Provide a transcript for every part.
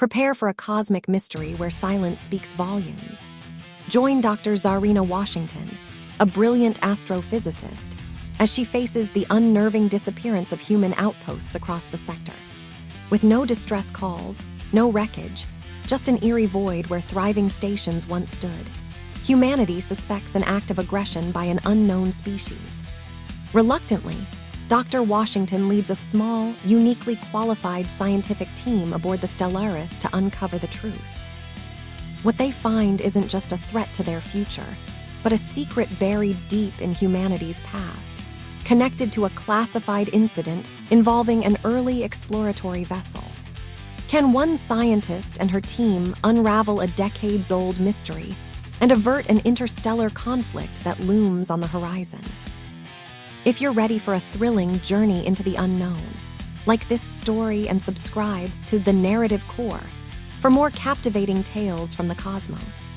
Prepare for a cosmic mystery where silence speaks volumes. Join Dr. Zarina Washington, a brilliant astrophysicist, as she faces the unnerving disappearance of human outposts across the sector. With no distress calls, no wreckage, just an eerie void where thriving stations once stood, humanity suspects an act of aggression by an unknown species. Reluctantly, Dr. Washington leads a small, uniquely qualified scientific team aboard the Stellaris to uncover the truth. What they find isn't just a threat to their future, but a secret buried deep in humanity's past, connected to a classified incident involving an early exploratory vessel. Can one scientist and her team unravel a decades-old mystery and avert an interstellar conflict that looms on the horizon? If you're ready for a thrilling journey into the unknown, like this story and subscribe to The Narrative Core for more captivating tales from the cosmos.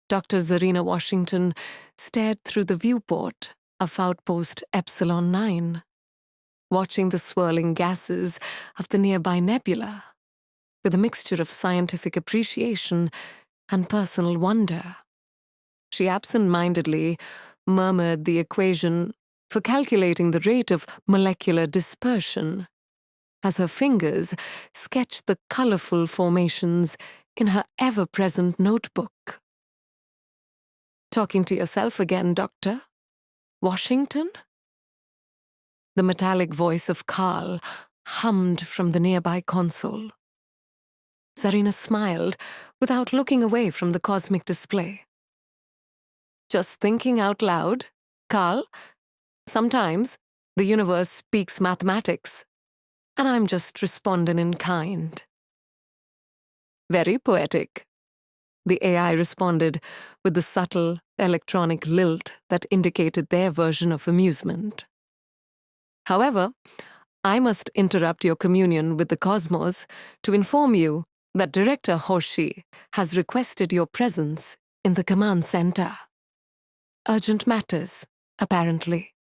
Dr. Zarina Washington stared through the viewport of outpost Epsilon 9, watching the swirling gases of the nearby Nebula with a mixture of scientific appreciation and personal wonder. She absent-mindedly murmured the equation for calculating the rate of molecular dispersion as her fingers sketched the colorful formations in her ever-present notebook. "Talking to yourself again, Doctor? Washington?" The metallic voice of Carl hummed from the nearby console. Zarina smiled without looking away from the cosmic display. "Just thinking out loud, Carl. Sometimes the universe speaks mathematics, and I'm just responding in kind." "Very poetic," the AI responded with the subtle electronic lilt that indicated their version of amusement. "However, I must interrupt your communion with the cosmos to inform you that Director Hoshi has requested your presence in the command center. Urgent matters, apparently."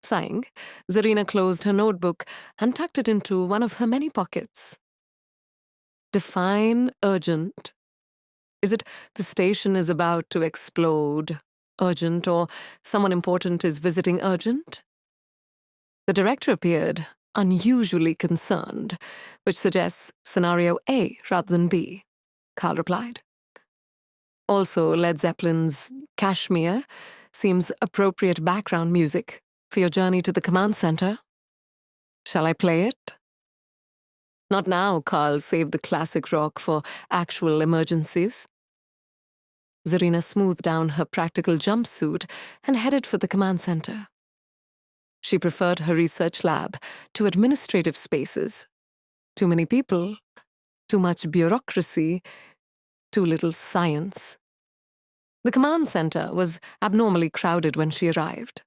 Sighing, Zarina closed her notebook and tucked it into one of her many pockets. Define urgent. Is it the station is about to explode urgent, or someone important is visiting urgent? The director appeared unusually concerned, which suggests scenario A rather than B, Carl replied. Also, Led Zeppelin's Kashmir seems appropriate background music for your journey to the command center. Shall I play it? Not now, Carl. Save the classic rock for actual emergencies. Zarina smoothed down her practical jumpsuit and headed for the command center. She preferred her research lab to administrative spaces. Too many people, too much bureaucracy, too little science. The command center was abnormally crowded when she arrived.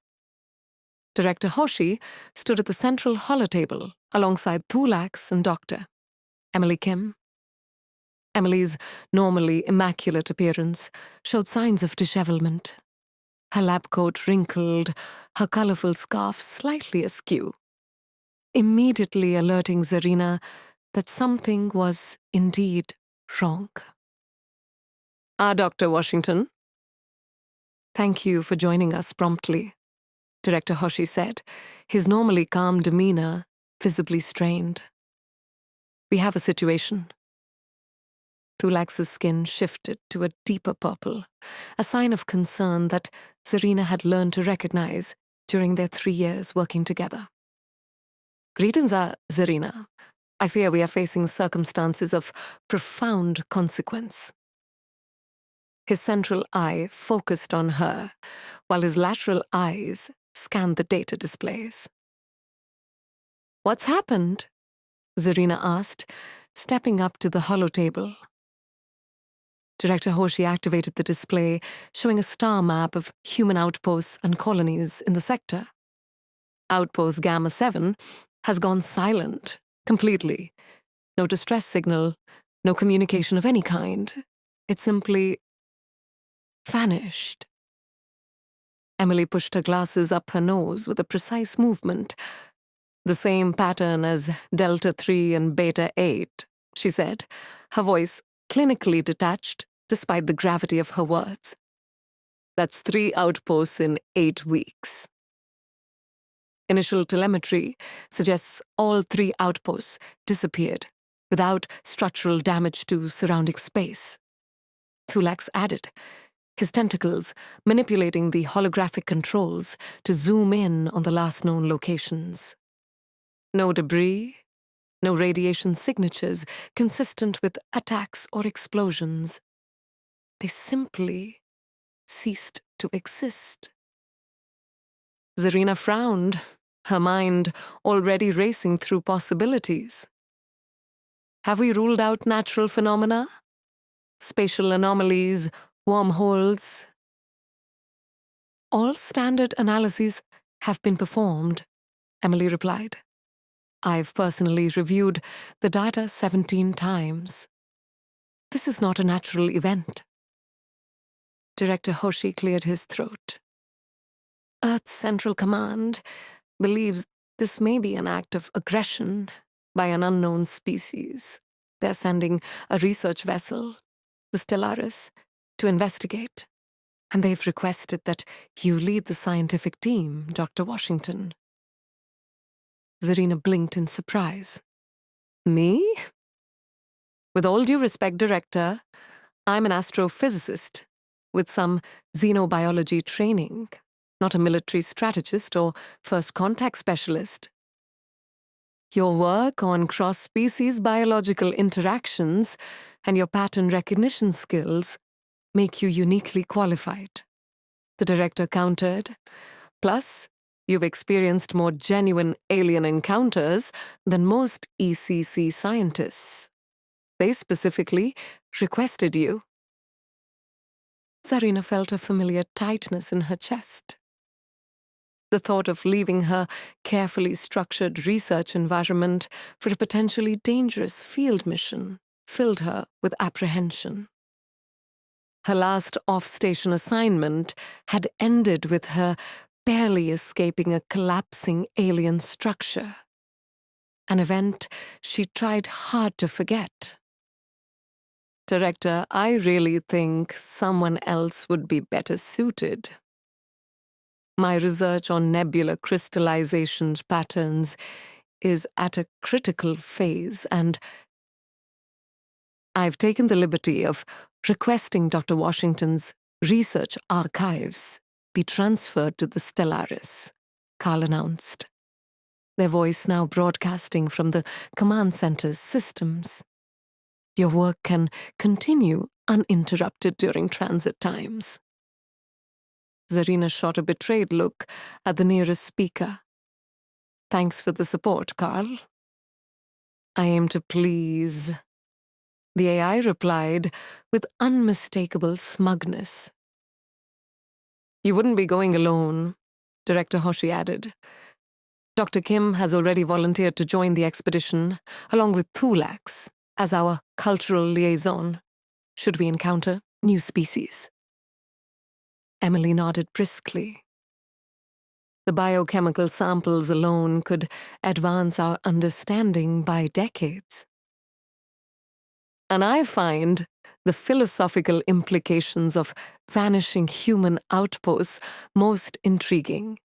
Director Hoshi stood at the central holotable alongside Thulax and Dr. Emily Kim. Emily's normally immaculate appearance showed signs of dishevelment. Her lab coat wrinkled, her colorful scarf slightly askew, immediately alerting Zarina that something was indeed wrong. Dr. Washington." "Thank you for joining us promptly," Director Hoshi said, his normally calm demeanor visibly strained. "We have a situation." Thulax's skin shifted to a deeper purple, a sign of concern that Zarina had learned to recognize during their 3 years working together. "Greetings, Zarina. I fear we are facing circumstances of profound consequence." His central eye focused on her, while his lateral eyes scanned the data displays. "What's happened?" Zarina asked, stepping up to the holotable. Director Hoshi activated the display, showing a star map of human outposts and colonies in the sector. Outpost Gamma 7 has gone silent, completely. No distress signal, no communication of any kind. It simply vanished. Emily pushed her glasses up her nose with a precise movement. The same pattern as Delta 3 and Beta 8, she said, her voice clinically detached despite the gravity of her words. That's 3 outposts in 8 weeks. Initial telemetry suggests all 3 outposts disappeared without structural damage to surrounding space. Thulax added, his tentacles manipulating the holographic controls to zoom in on the last known locations. No debris, no radiation signatures consistent with attacks or explosions. They simply ceased to exist. Zarina frowned, her mind already racing through possibilities. Have we ruled out natural phenomena? Spatial anomalies, wormholes? All standard analyses have been performed, Emily replied. I've personally reviewed the data 17 times. This is not a natural event. Director Hoshi cleared his throat. Earth's Central Command believes this may be an act of aggression by an unknown species. They're sending a research vessel, the Stellaris, to investigate. And they've requested that you lead the scientific team, Dr. Washington. Zarina blinked in surprise. Me? With all due respect, Director, I'm an astrophysicist with some xenobiology training, not a military strategist or first contact specialist. Your work on cross-species biological interactions and your pattern recognition skills make you uniquely qualified, the director countered. Plus, you've experienced more genuine alien encounters than most ECC scientists. They specifically requested you. Zarina felt a familiar tightness in her chest. The thought of leaving her carefully structured research environment for a potentially dangerous field mission filled her with apprehension. Her last off-station assignment had ended with her barely escaping a collapsing alien structure, an event she tried hard to forget. Director, I really think someone else would be better suited. My research on nebula crystallization patterns is at a critical phase, and I've taken the liberty of requesting Dr. Washington's research archives be transferred to the Stellaris, Carl announced, their voice now broadcasting from the command center's systems. Your work can continue uninterrupted during transit times. Zarina shot a betrayed look at the nearest speaker. Thanks for the support, Carl. I aim to please. The AI replied with unmistakable smugness. You wouldn't be going alone, Director Hoshi added. Dr. Kim has already volunteered to join the expedition, along with Thulax, as our cultural liaison, should we encounter new species. Emily nodded briskly. The biochemical samples alone could advance our understanding by decades. And I find the philosophical implications of vanishing human outposts most intriguing,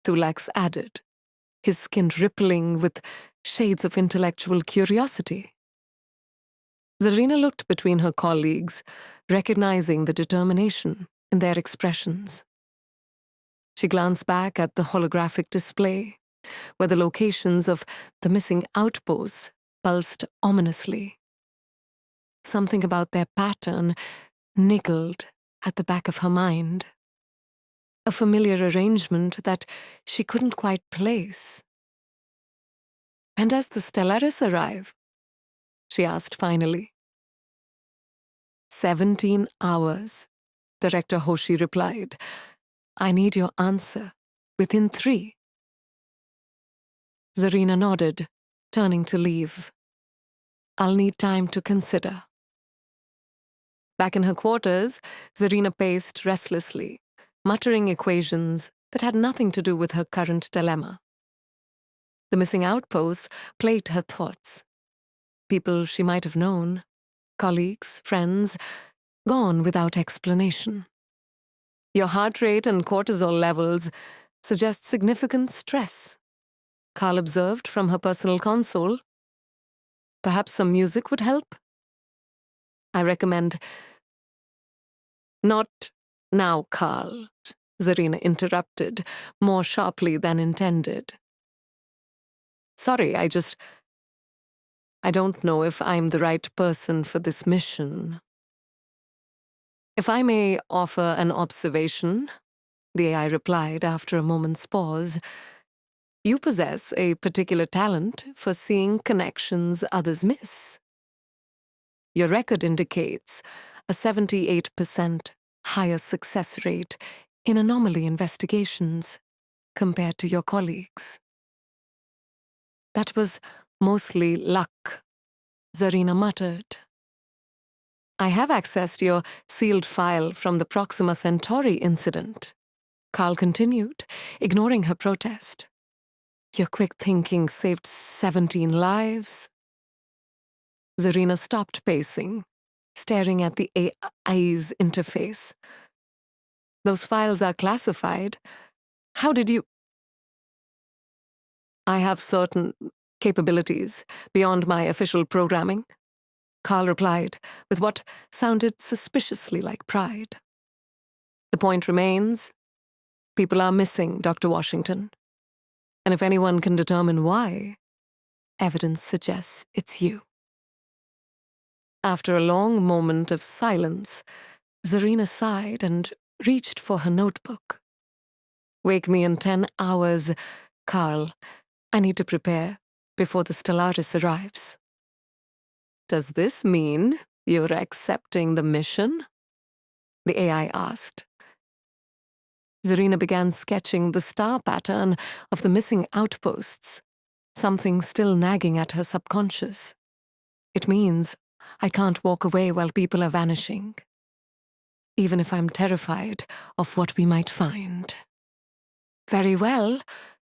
Thulax added, his skin rippling with shades of intellectual curiosity. Zarina looked between her colleagues, recognizing the determination in their expressions. She glanced back at the holographic display, where the locations of the missing outposts pulsed ominously. Something about their pattern niggled at the back of her mind. A familiar arrangement that she couldn't quite place. "And does the Stellaris arrive?" she asked finally. 17 hours, Director Hoshi replied. I need your answer within 3. Zarina nodded, turning to leave. I'll need time to consider. Back in her quarters, Zarina paced restlessly, muttering equations that had nothing to do with her current dilemma. The missing outposts plagued her thoughts. People she might have known, colleagues, friends, gone without explanation. Your heart rate and cortisol levels suggest significant stress, Carl observed from her personal console. Perhaps some music would help? I recommend... Not now, Carl, Zarina interrupted, more sharply than intended. Sorry, I don't know if I'm the right person for this mission. If I may offer an observation, the AI replied after a moment's pause, you possess a particular talent for seeing connections others miss. Your record indicates a 78% higher success rate in anomaly investigations compared to your colleagues. That was mostly luck, Zarina muttered. I have accessed your sealed file from the Proxima Centauri incident, Carl continued, ignoring her protest. Your quick thinking saved 17 lives. Zarina stopped pacing, staring at the AI's interface. Those files are classified. How did you... I have certain capabilities beyond my official programming, Carl replied, with what sounded suspiciously like pride. The point remains, people are missing, Dr. Washington. And if anyone can determine why, evidence suggests it's you. After a long moment of silence, Zarina sighed and reached for her notebook. Wake me in 10 hours, Carl. I need to prepare before the Stellaris arrives. Does this mean you're accepting the mission? The AI asked. Zarina began sketching the star pattern of the missing outposts, something still nagging at her subconscious. It means I can't walk away while people are vanishing, even if I'm terrified of what we might find. Very well,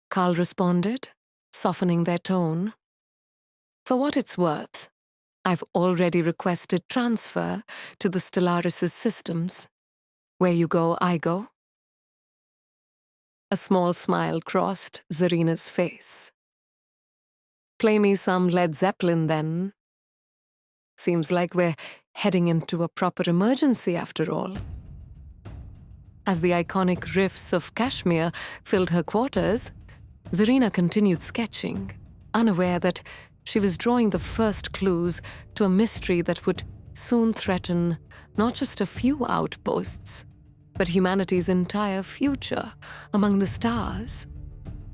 Carl responded, softening their tone. For what it's worth, I've already requested transfer to the Stellaris' systems. Where you go, I go. A small smile crossed Zarina's face. Play me some Led Zeppelin, then. Seems like we're heading into a proper emergency after all. As the iconic riffs of Kashmir filled her quarters, Zarina continued sketching, unaware that she was drawing the first clues to a mystery that would soon threaten not just a few outposts, but humanity's entire future among the stars.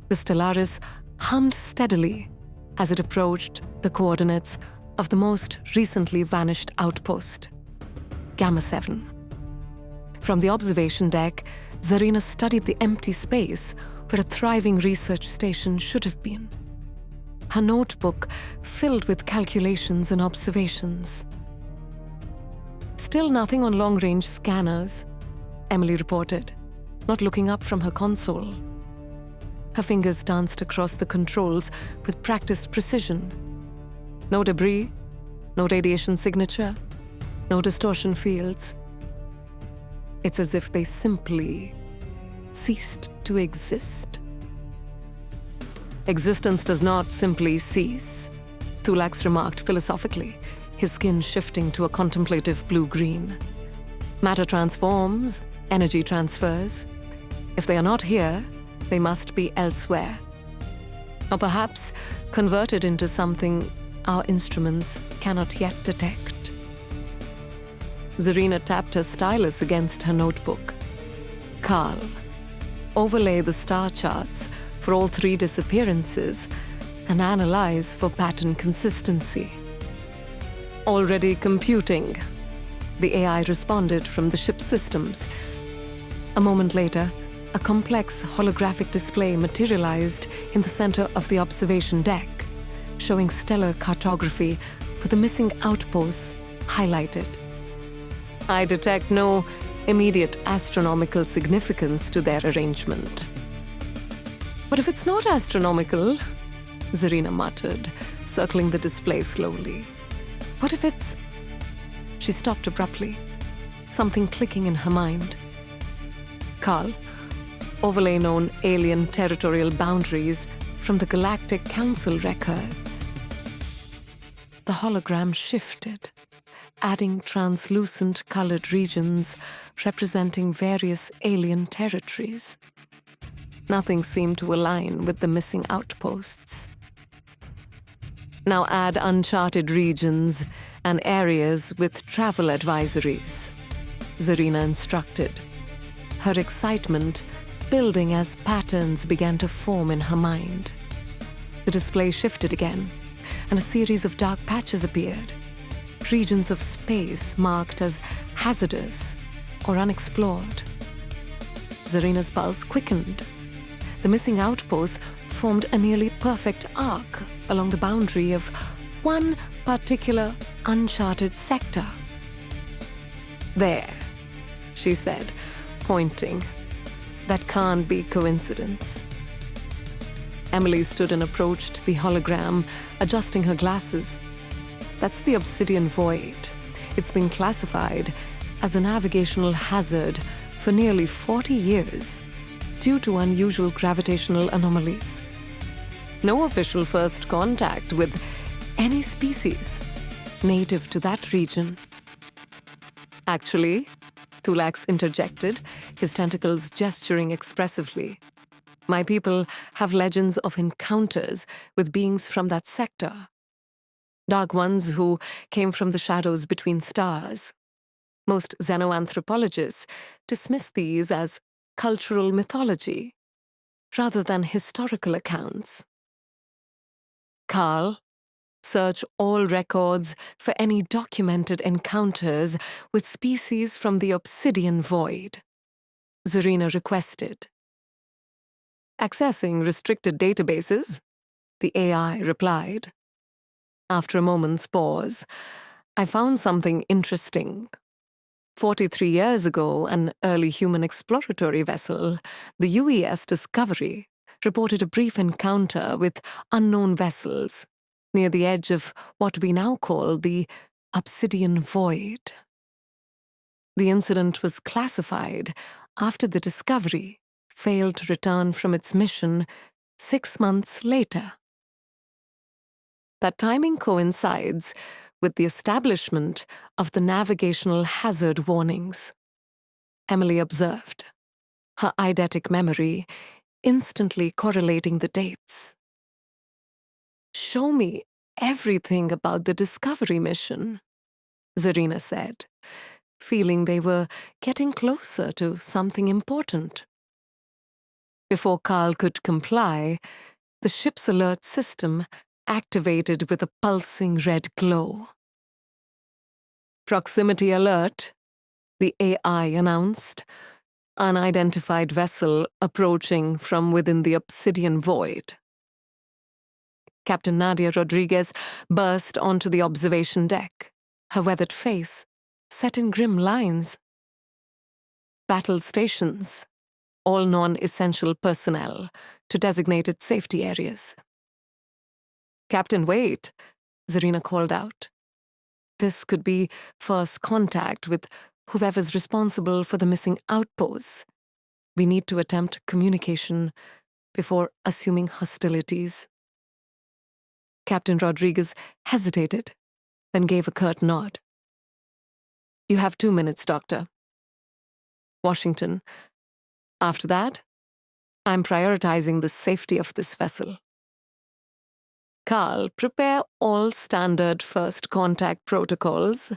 The Stellaris hummed steadily as it approached the coordinates of the most recently vanished outpost, Gamma 7. From the observation deck, Zarina studied the empty space where a thriving research station should have been. Her notebook filled with calculations and observations. Still nothing on long-range scanners, Emily reported, not looking up from her console. Her fingers danced across the controls with practiced precision. No debris, no radiation signature, no distortion fields. It's as if they simply ceased to exist. Existence does not simply cease, Thulax remarked philosophically, his skin shifting to a contemplative blue-green. Matter transforms, energy transfers. If they are not here, they must be elsewhere. Or perhaps converted into something our instruments cannot yet detect. Zarina tapped her stylus against her notebook. Carl, overlay the star charts for all 3 disappearances and analyze for pattern consistency. Already computing, the AI responded from the ship's systems. A moment later, a complex holographic display materialized in the center of the observation deck, showing stellar cartography with the missing outposts highlighted. I detect no immediate astronomical significance to their arrangement. But if it's not astronomical, Zarina muttered, circling the display slowly. What if it's... She stopped abruptly, something clicking in her mind. Carl, overlay known alien territorial boundaries from the Galactic Council records. The hologram shifted, adding translucent colored regions representing various alien territories. Nothing seemed to align with the missing outposts. Now add uncharted regions and areas with travel advisories, Zarina instructed, her excitement building as patterns began to form in her mind. The display shifted again, and a series of dark patches appeared, regions of space marked as hazardous or unexplored. Zarina's pulse quickened. The missing outposts formed a nearly perfect arc along the boundary of one particular uncharted sector. There, she said, pointing. That can't be coincidence. Emily stood and approached the hologram, adjusting her glasses. That's the Obsidian Void. It's been classified as a navigational hazard for nearly 40 years due to unusual gravitational anomalies. No official first contact with any species native to that region. Actually, Thulax interjected, his tentacles gesturing expressively. My people have legends of encounters with beings from that sector. Dark ones who came from the shadows between stars. Most xenoanthropologists dismiss these as cultural mythology, rather than historical accounts. Carl, search all records for any documented encounters with species from the Obsidian Void, Zarina requested. Accessing restricted databases, the AI replied. After a moment's pause, I found something interesting. 43 years ago, an early human exploratory vessel, the UES Discovery, reported a brief encounter with unknown vessels near the edge of what we now call the Obsidian Void. The incident was classified after the Discovery failed to return from its mission 6 months later. That timing coincides with the establishment of the navigational hazard warnings, Emily observed, her eidetic memory instantly correlating the dates. Show me everything about the Discovery mission, Zarina said, feeling they were getting closer to something important. Before Carl could comply, the ship's alert system activated with a pulsing red glow. Proximity alert, the AI announced. Unidentified vessel approaching from within the Obsidian Void. Captain Nadia Rodriguez burst onto the observation deck, her weathered face set in grim lines. Battle stations, all non-essential personnel to designated safety areas. Captain, wait, Zarina called out. This could be first contact with whoever's responsible for the missing outposts. We need to attempt communication before assuming hostilities. Captain Rodriguez hesitated, then gave a curt nod. You have 2 minutes, Doctor. Washington. After that, I'm prioritizing the safety of this vessel. Carl, prepare all standard first contact protocols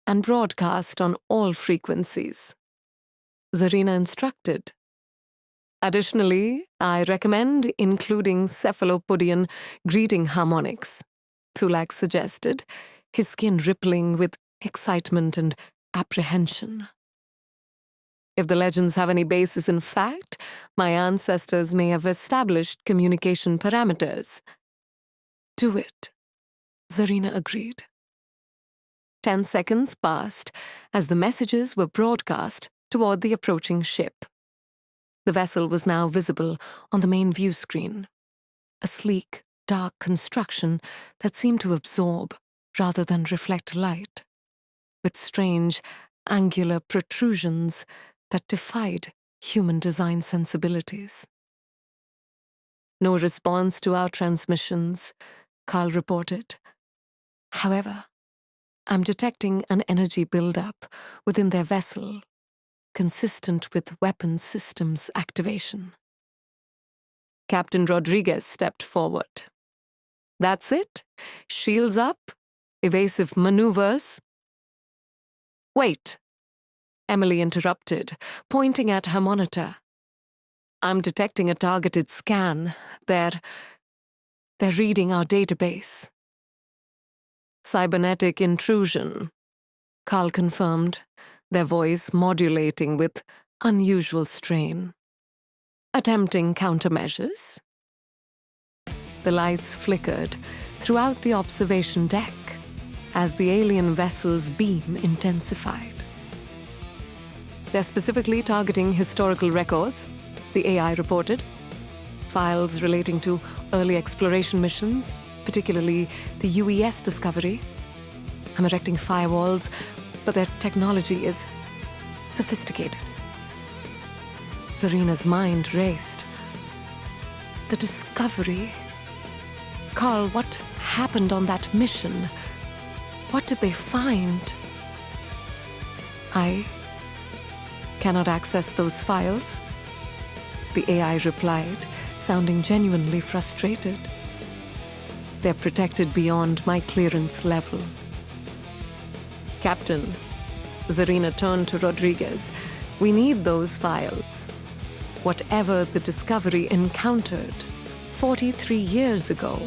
and broadcast on all frequencies, Zarina instructed. Additionally, I recommend including cephalopodian greeting harmonics, Thulax suggested, his skin rippling with excitement and apprehension. If the legends have any basis in fact, my ancestors may have established communication parameters. Do it, Zarina agreed. 10 seconds passed as the messages were broadcast toward the approaching ship. The vessel was now visible on the main view screen, a sleek, dark construction that seemed to absorb rather than reflect light, with strange, angular protrusions that defied human design sensibilities. No response to our transmissions, Carl reported. However, I'm detecting an energy buildup within their vessel, consistent with weapons systems activation. Captain Rodriguez stepped forward. That's it? Shields up? Evasive maneuvers? Wait, Emily interrupted, pointing at her monitor. I'm detecting a targeted scan. They're reading our database. Cybernetic intrusion, Carl confirmed, their voice modulating with unusual strain. Attempting countermeasures? The lights flickered throughout the observation deck as the alien vessel's beam intensified. They're specifically targeting historical records, the AI reported. Files relating to early exploration missions, particularly the UES discovery. I'm erecting firewalls, but their technology is sophisticated. Zarina's mind raced. The discovery. Carl, what happened on that mission? What did they find? I cannot access those files, the AI replied, sounding genuinely frustrated. They're protected beyond my clearance level. Captain, Zarina turned to Rodriguez. We need those files. Whatever the discovery encountered 43 years ago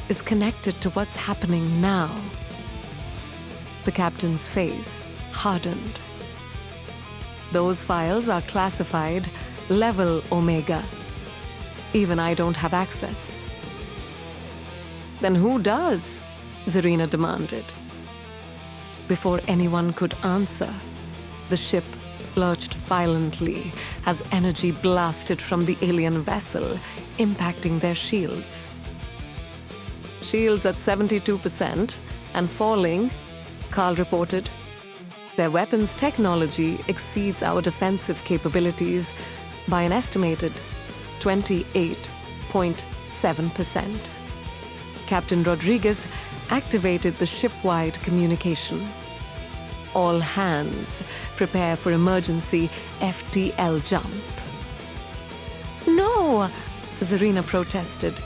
is connected to what's happening now. The captain's face hardened. Those files are classified level Omega. Even I don't have access. Then who does? Zarina demanded. Before anyone could answer, the ship lurched violently as energy blasted from the alien vessel, impacting their shields. Shields at 72% and falling, Carl reported. Their weapons technology exceeds our defensive capabilities by an estimated 28.7%. Captain Rodriguez activated the ship-wide communication. All hands prepare for emergency FTL jump. No, Zarina protested.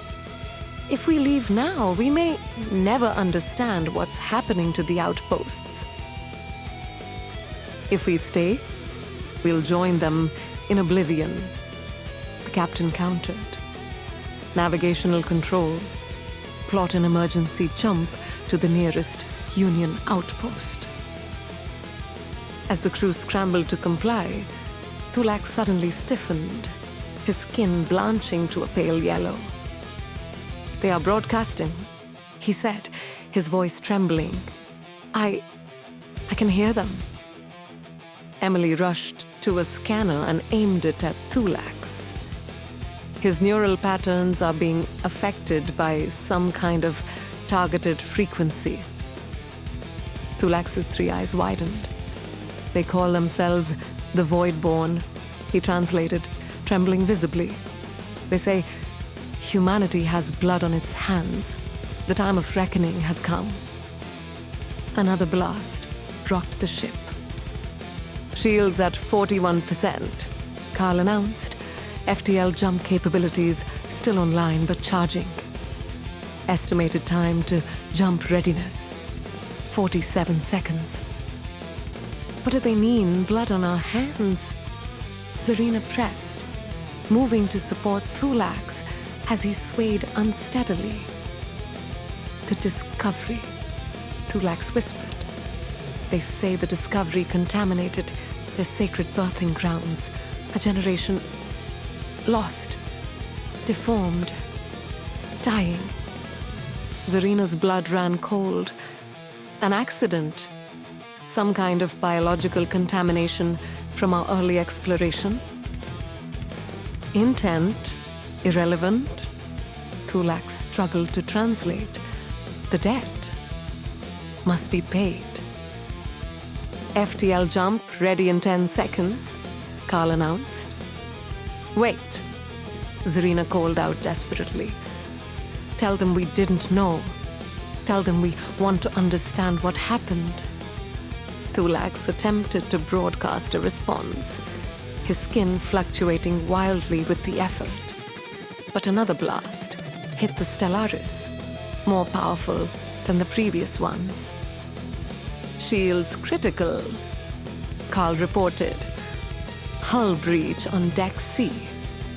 If we leave now, we may never understand what's happening to the outposts. If we stay, we'll join them in oblivion, the captain countered. Navigational control. Plot an emergency jump to the nearest Union outpost. As the crew scrambled to comply, Thulax suddenly stiffened, his skin blanching to a pale yellow. They are broadcasting, he said, his voice trembling. I can hear them. Emily rushed to a scanner and aimed it at Thulax. His neural patterns are being affected by some kind of targeted frequency. Thulax's three eyes widened. They call themselves the Voidborn, he translated, trembling visibly. They say, humanity has blood on its hands. The time of reckoning has come. Another blast rocked the ship. Shields at 41%, Carl announced. FTL jump capabilities still online but charging. Estimated time to jump readiness, 47 seconds. What do they mean, blood on our hands? Zarina pressed, moving to support Thulax as he swayed unsteadily. The discovery, Thulax whispered. They say the discovery contaminated their sacred birthing grounds. A generation lost, deformed, dying. Zarina's blood ran cold. An accident, some kind of biological contamination from our early exploration. Intent, irrelevant. Thulak struggled to translate. The debt must be paid. FTL jump ready in 10 seconds, Carl announced. Wait, Zarina called out desperately. Tell them we didn't know. Tell them we want to understand what happened. Thulax attempted to broadcast a response, his skin fluctuating wildly with the effort. But another blast hit the Stellaris, more powerful than the previous ones. Shields critical, Carl reported. Hull breach on Deck C.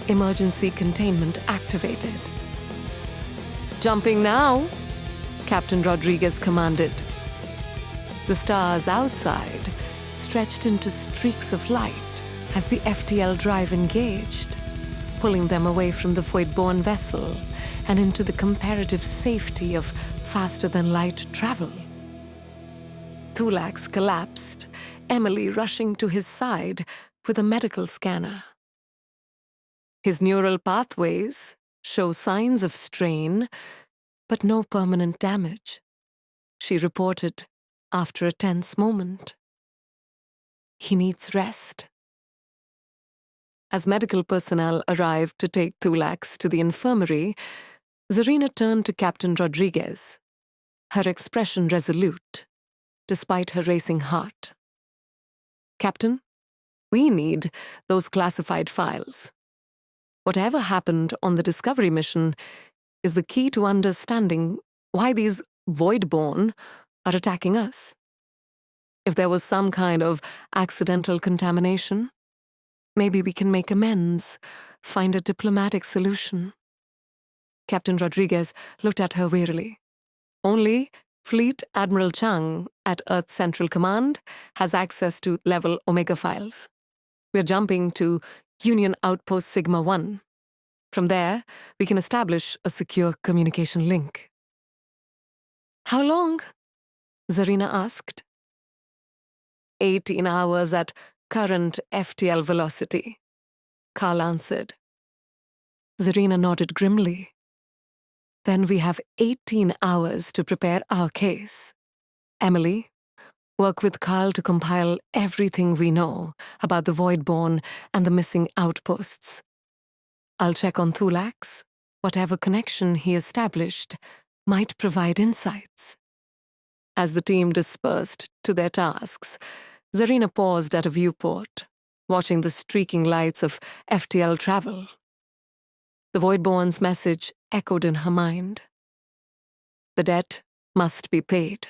Emergency containment activated. Jumping now, Captain Rodriguez commanded. The stars outside stretched into streaks of light as the FTL drive engaged, pulling them away from the void-borne vessel and into the comparative safety of faster-than-light travel. Thulax collapsed, Emily rushing to his side with a medical scanner. His neural pathways show signs of strain, but no permanent damage, she reported after a tense moment. He needs rest. As medical personnel arrived to take Thulax to the infirmary, Zarina turned to Captain Rodriguez, her expression resolute, despite her racing heart. Captain, we need those classified files. Whatever happened on the Discovery mission is the key to understanding why these void-born are attacking us. If there was some kind of accidental contamination, maybe we can make amends, find a diplomatic solution. Captain Rodriguez looked at her wearily. Only Fleet Admiral Chang at Earth Central Command has access to level Omega files. We're jumping to Union Outpost Sigma 1. From there, we can establish a secure communication link. How long? Zarina asked. 18 hours at current FTL velocity, Carl answered. Zarina nodded grimly. Then we have 18 hours to prepare our case. Emily, work with Carl to compile everything we know about the Voidborn and the missing outposts. I'll check on Thulax. Whatever connection he established might provide insights. As the team dispersed to their tasks, Zarina paused at a viewport, watching the streaking lights of FTL travel. The Voidborn's message echoed in her mind. The debt must be paid.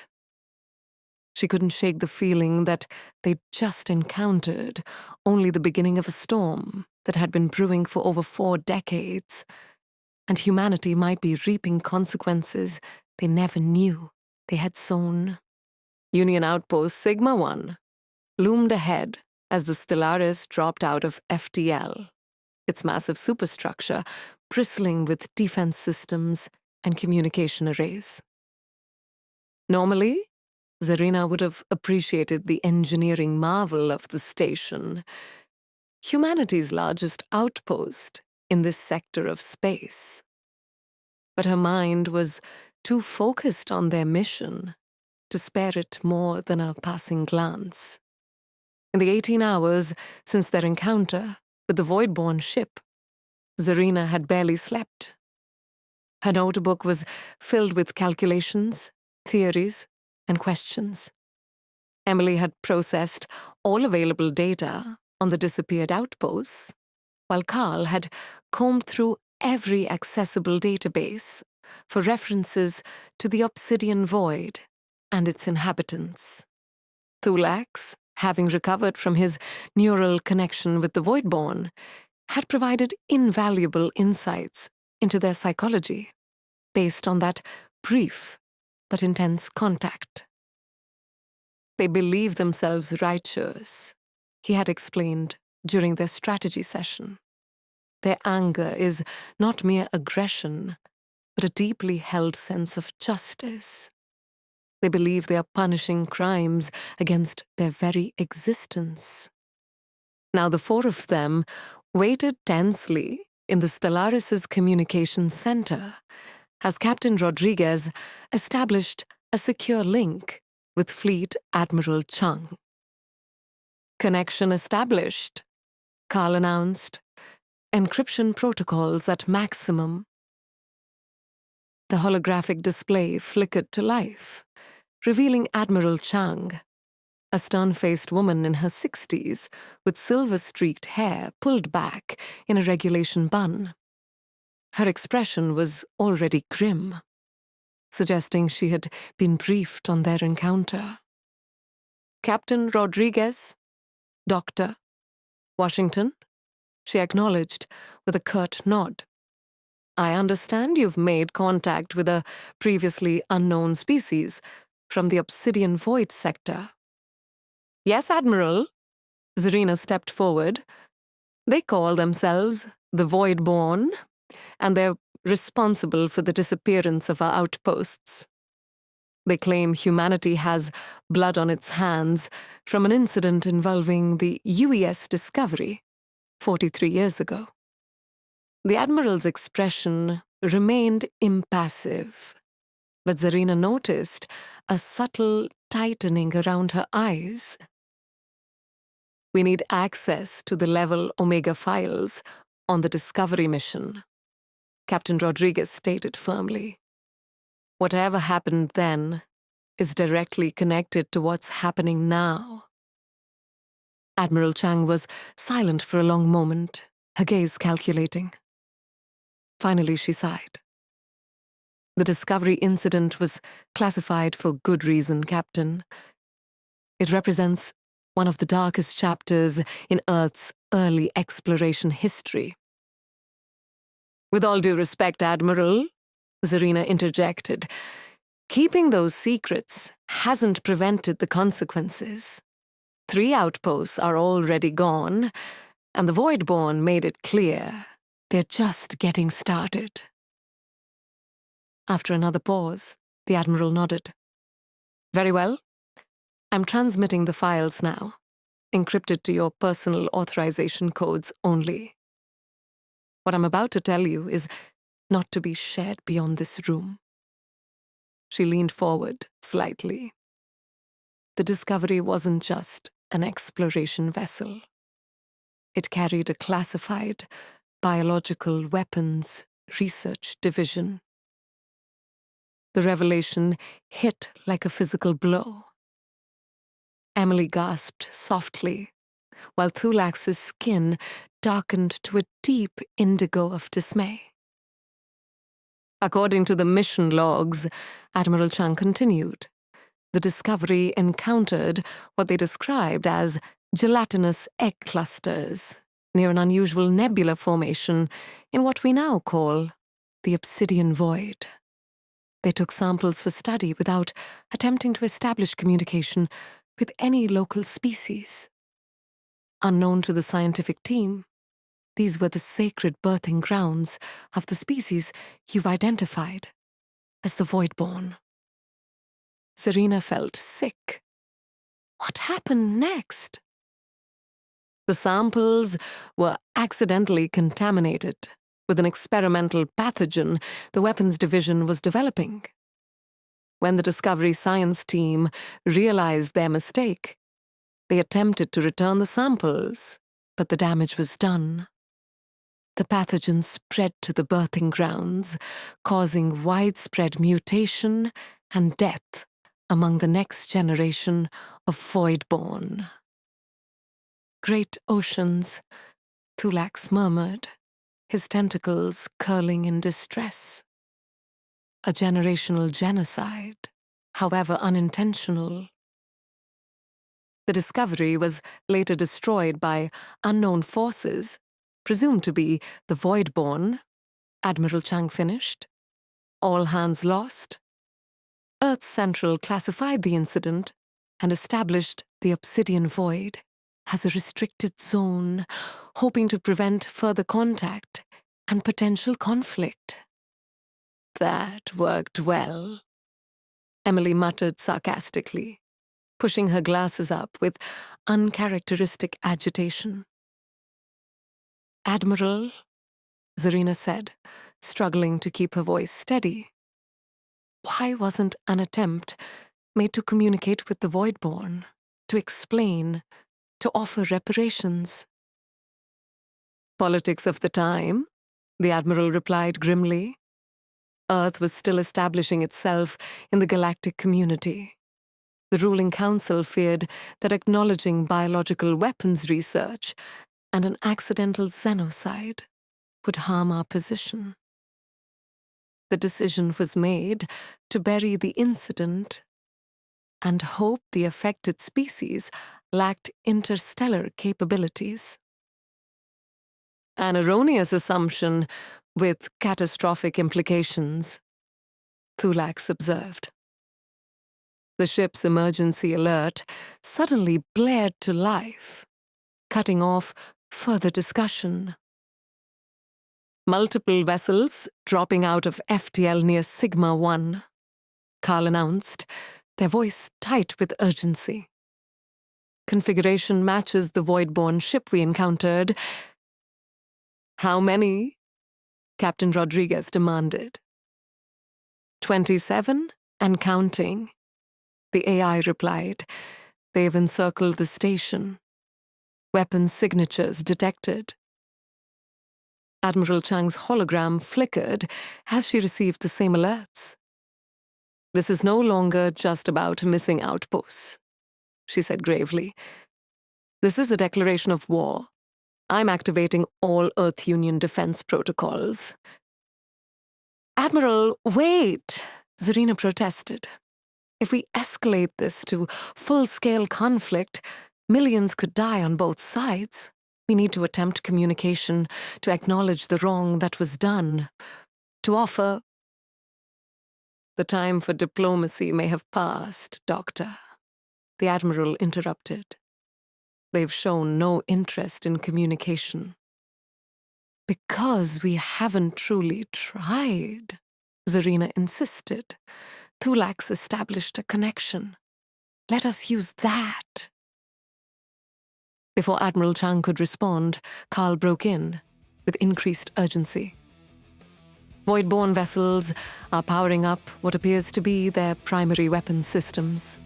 She couldn't shake the feeling that they'd just encountered only the beginning of a storm that had been brewing for over 4 decades, and humanity might be reaping consequences they never knew they had sown. Union Outpost Sigma 1 loomed ahead as the Stellaris dropped out of FTL, its massive superstructure bristling with defense systems and communication arrays. Normally, Zarina would have appreciated the engineering marvel of the station, humanity's largest outpost in this sector of space. But her mind was too focused on their mission to spare it more than a passing glance. In the 18 hours since their encounter with the Voidborn ship, Zarina had barely slept. Her notebook was filled with calculations, theories, and questions. Emily had processed all available data on the disappeared outposts, while Carl had combed through every accessible database for references to the Obsidian Void and its inhabitants. Thulax, having recovered from his neural connection with the Voidborn, had provided invaluable insights into their psychology based on that brief but intense contact. They believe themselves righteous, he had explained during their strategy session. Their anger is not mere aggression, but a deeply held sense of justice. They believe they are punishing crimes against their very existence. Now the four of them waited tensely in the Stellaris' communications center as Captain Rodriguez established a secure link with Fleet Admiral Chung. Connection established, Carl announced. Encryption protocols at maximum. The holographic display flickered to life, revealing Admiral Chung, a stern-faced woman in her 60s with silver-streaked hair pulled back in a regulation bun. Her expression was already grim, suggesting she had been briefed on their encounter. "Captain Rodriguez, Dr. Washington," she acknowledged with a curt nod. "I understand you've made contact with a previously unknown species from the Obsidian Void sector." "Yes, Admiral." Zarina stepped forward. "They call themselves the Voidborn, and they're responsible for the disappearance of our outposts. They claim humanity has blood on its hands from an incident involving the UES Discovery 43 years ago." The Admiral's expression remained impassive, but Zarina noticed a subtle tightening around her eyes. "We need access to the level Omega files on the Discovery mission," Captain Rodriguez stated firmly. "Whatever happened then is directly connected to what's happening now." Admiral Chang was silent for a long moment, her gaze calculating. Finally, she sighed. "The Discovery incident was classified for good reason, Captain. It represents one of the darkest chapters in Earth's early exploration history." "With all due respect, Admiral," Zarina interjected, "keeping those secrets hasn't prevented the consequences. 3 outposts are already gone, and the Voidborn made it clear they're just getting started." After another pause, the Admiral nodded. "Very well. I'm transmitting the files now, encrypted to your personal authorization codes only. What I'm about to tell you is not to be shared beyond this room." She leaned forward slightly. The Discovery wasn't just an exploration vessel. It carried a classified biological weapons research division. The revelation hit like a physical blow. Emily gasped softly, while Thulax's skin darkened to a deep indigo of dismay. "According to the mission logs," Admiral Chang continued, "the Discovery encountered what they described as gelatinous egg clusters near an unusual nebula formation in what we now call the Obsidian Void. They took samples for study without attempting to establish communication with any local species. Unknown to the scientific team, these were the sacred birthing grounds of the species you've identified as the Voidborn." Zarina felt sick. What happened next? "The samples were accidentally contaminated with an experimental pathogen the weapons division was developing. When the Discovery science team realized their mistake, they attempted to return the samples, but the damage was done. The pathogen spread to the birthing grounds, causing widespread mutation and death among the next generation of Voidborn." "Great oceans," Thulax murmured, his tentacles curling in distress. "A generational genocide, however unintentional." The Discovery was later destroyed by unknown forces, presumed to be the Voidborn, Admiral Chang finished. "All hands lost." Earth Central classified the incident and established the Obsidian Void as a restricted zone, hoping to prevent further contact and potential conflict. "That worked well," Emily muttered sarcastically, pushing her glasses up with uncharacteristic agitation. "Admiral," Zarina said, struggling to keep her voice steady. Why wasn't an attempt made to communicate with the Voidborn, to explain, to offer reparations? "Politics of the time," the Admiral replied grimly. Earth was still establishing itself in the galactic community. The ruling council feared that acknowledging biological weapons research and an accidental xenocide would harm our position. The decision was made to bury the incident and hope the affected species lacked interstellar capabilities. "An erroneous assumption with catastrophic implications," Thulax observed. The ship's emergency alert suddenly blared to life, cutting off further discussion. "Multiple vessels dropping out of FTL near Sigma 1, Carl announced, their voice tight with urgency. "Configuration matches the Voidborn ship we encountered." "How many?" Captain Rodriguez demanded. 27 and counting," the AI replied. "They've encircled the station. Weapon signatures detected." Admiral Chang's hologram flickered as she received the same alerts. "This is no longer just about missing outposts," she said gravely. "This is a declaration of war. I'm activating all Earth Union defense protocols." "Admiral, wait!" Zarina protested. "If we escalate this to full-scale conflict, millions could die on both sides. We need to attempt communication, to acknowledge the wrong that was done, to offer—" "The time for diplomacy may have passed, Doctor," the Admiral interrupted. "They've shown no interest in communication." "Because we haven't truly tried," Zarina insisted. "Thulax established a connection. Let us use that." Before Admiral Chang could respond, Carl broke in, with increased urgency. "Voidborn vessels are powering up what appears to be their primary weapon systems.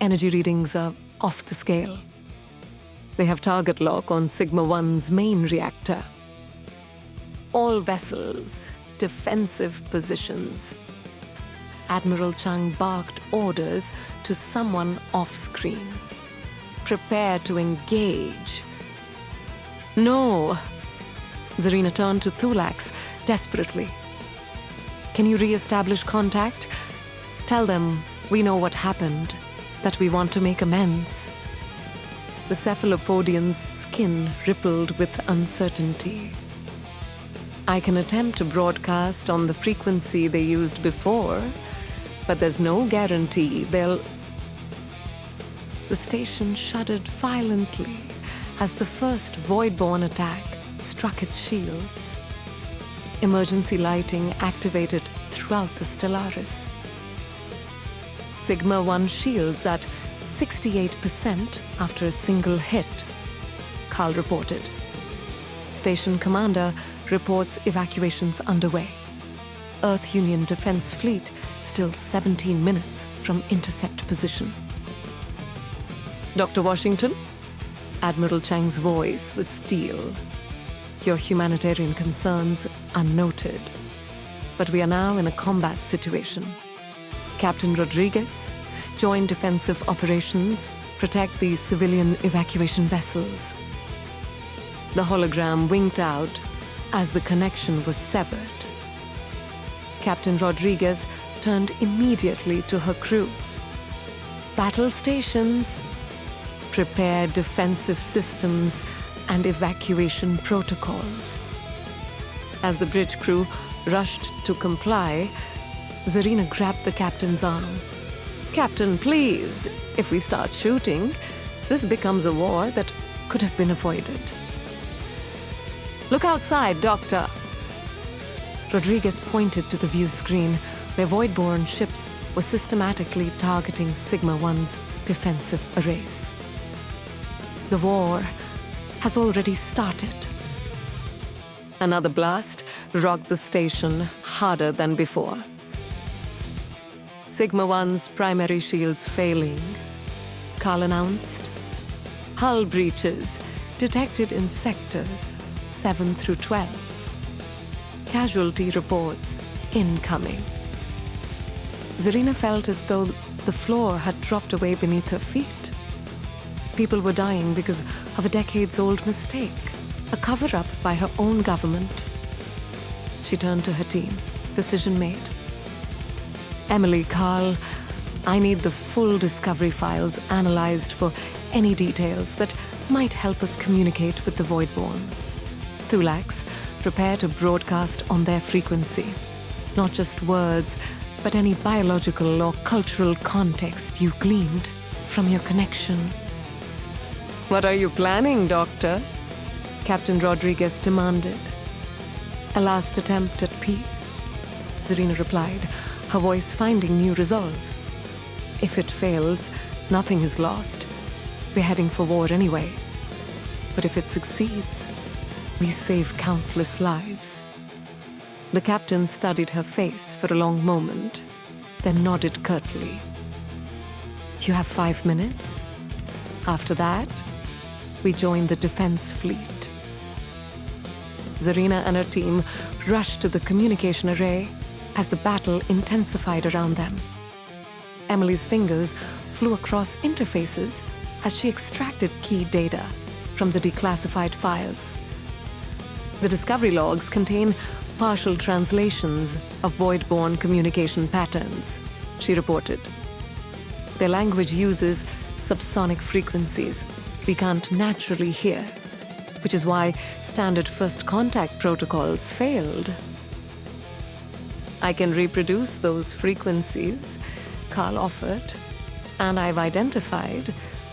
Energy readings are off the scale. They have target lock on Sigma 1's main reactor. All vessels, defensive positions." Admiral Chang barked orders to someone off-screen. "Prepare to engage." "No!" Zarina turned to Thulax desperately. "Can you re-establish contact? Tell them we know what happened, that we want to make amends." The cephalopodian's skin rippled with uncertainty. "I can attempt to broadcast on the frequency they used before, but there's no guarantee they'll—" The station shuddered violently as the first Voidborn attack struck its shields. Emergency lighting activated throughout the Stellaris. Sigma 1 shields at 68% after a single hit, Carl reported. Station commander reports evacuations underway. Earth Union Defense Fleet still 17 minutes from intercept position. "Dr. Washington?" Admiral Chang's voice was steel. "Your humanitarian concerns are noted, but we are now in a combat situation. Captain Rodriguez, join defensive operations, protect these civilian evacuation vessels." The hologram winked out as the connection was severed. Captain Rodriguez turned immediately to her crew. "Battle stations, prepare defensive systems and evacuation protocols." As the bridge crew rushed to comply, Zarina grabbed the captain's arm. "Captain, please, if we start shooting, this becomes a war that could have been avoided." "Look outside, Doctor." Rodriguez pointed to the view screen, where Voidborn ships were systematically targeting Sigma-1's defensive arrays. The war has already started. Another blast rocked the station harder than before. Sigma-1's primary shields failing, Carl announced. Hull breaches detected in sectors 7 through 12. Casualty reports incoming. Zarina felt as though the floor had dropped away beneath her feet. People were dying because of a decades-old mistake, a cover-up by her own government. She turned to her team. Decision made. Emily, Carl, I need the full discovery files analyzed for any details that might help us communicate with the Voidborn. Thulax, prepare to broadcast on their frequency. Not just words, but any biological or cultural context you gleaned from your connection. What are you planning, Doctor? Captain Rodriguez demanded. A last attempt at peace, Zarina replied, her voice finding new resolve. If it fails, nothing is lost. We're heading for war anyway. But if it succeeds, we save countless lives. The captain studied her face for a long moment, then nodded curtly. You have 5 minutes. After that, we join the defense fleet. Zarina and her team rushed to the communication array as the battle intensified around them. Emily's fingers flew across interfaces as she extracted key data from the declassified files. The discovery logs contain partial translations of Voidborn communication patterns, she reported. Their language uses subsonic frequencies we can't naturally hear, which is why standard first contact protocols failed. I can reproduce those frequencies, Carl offered, and I've identified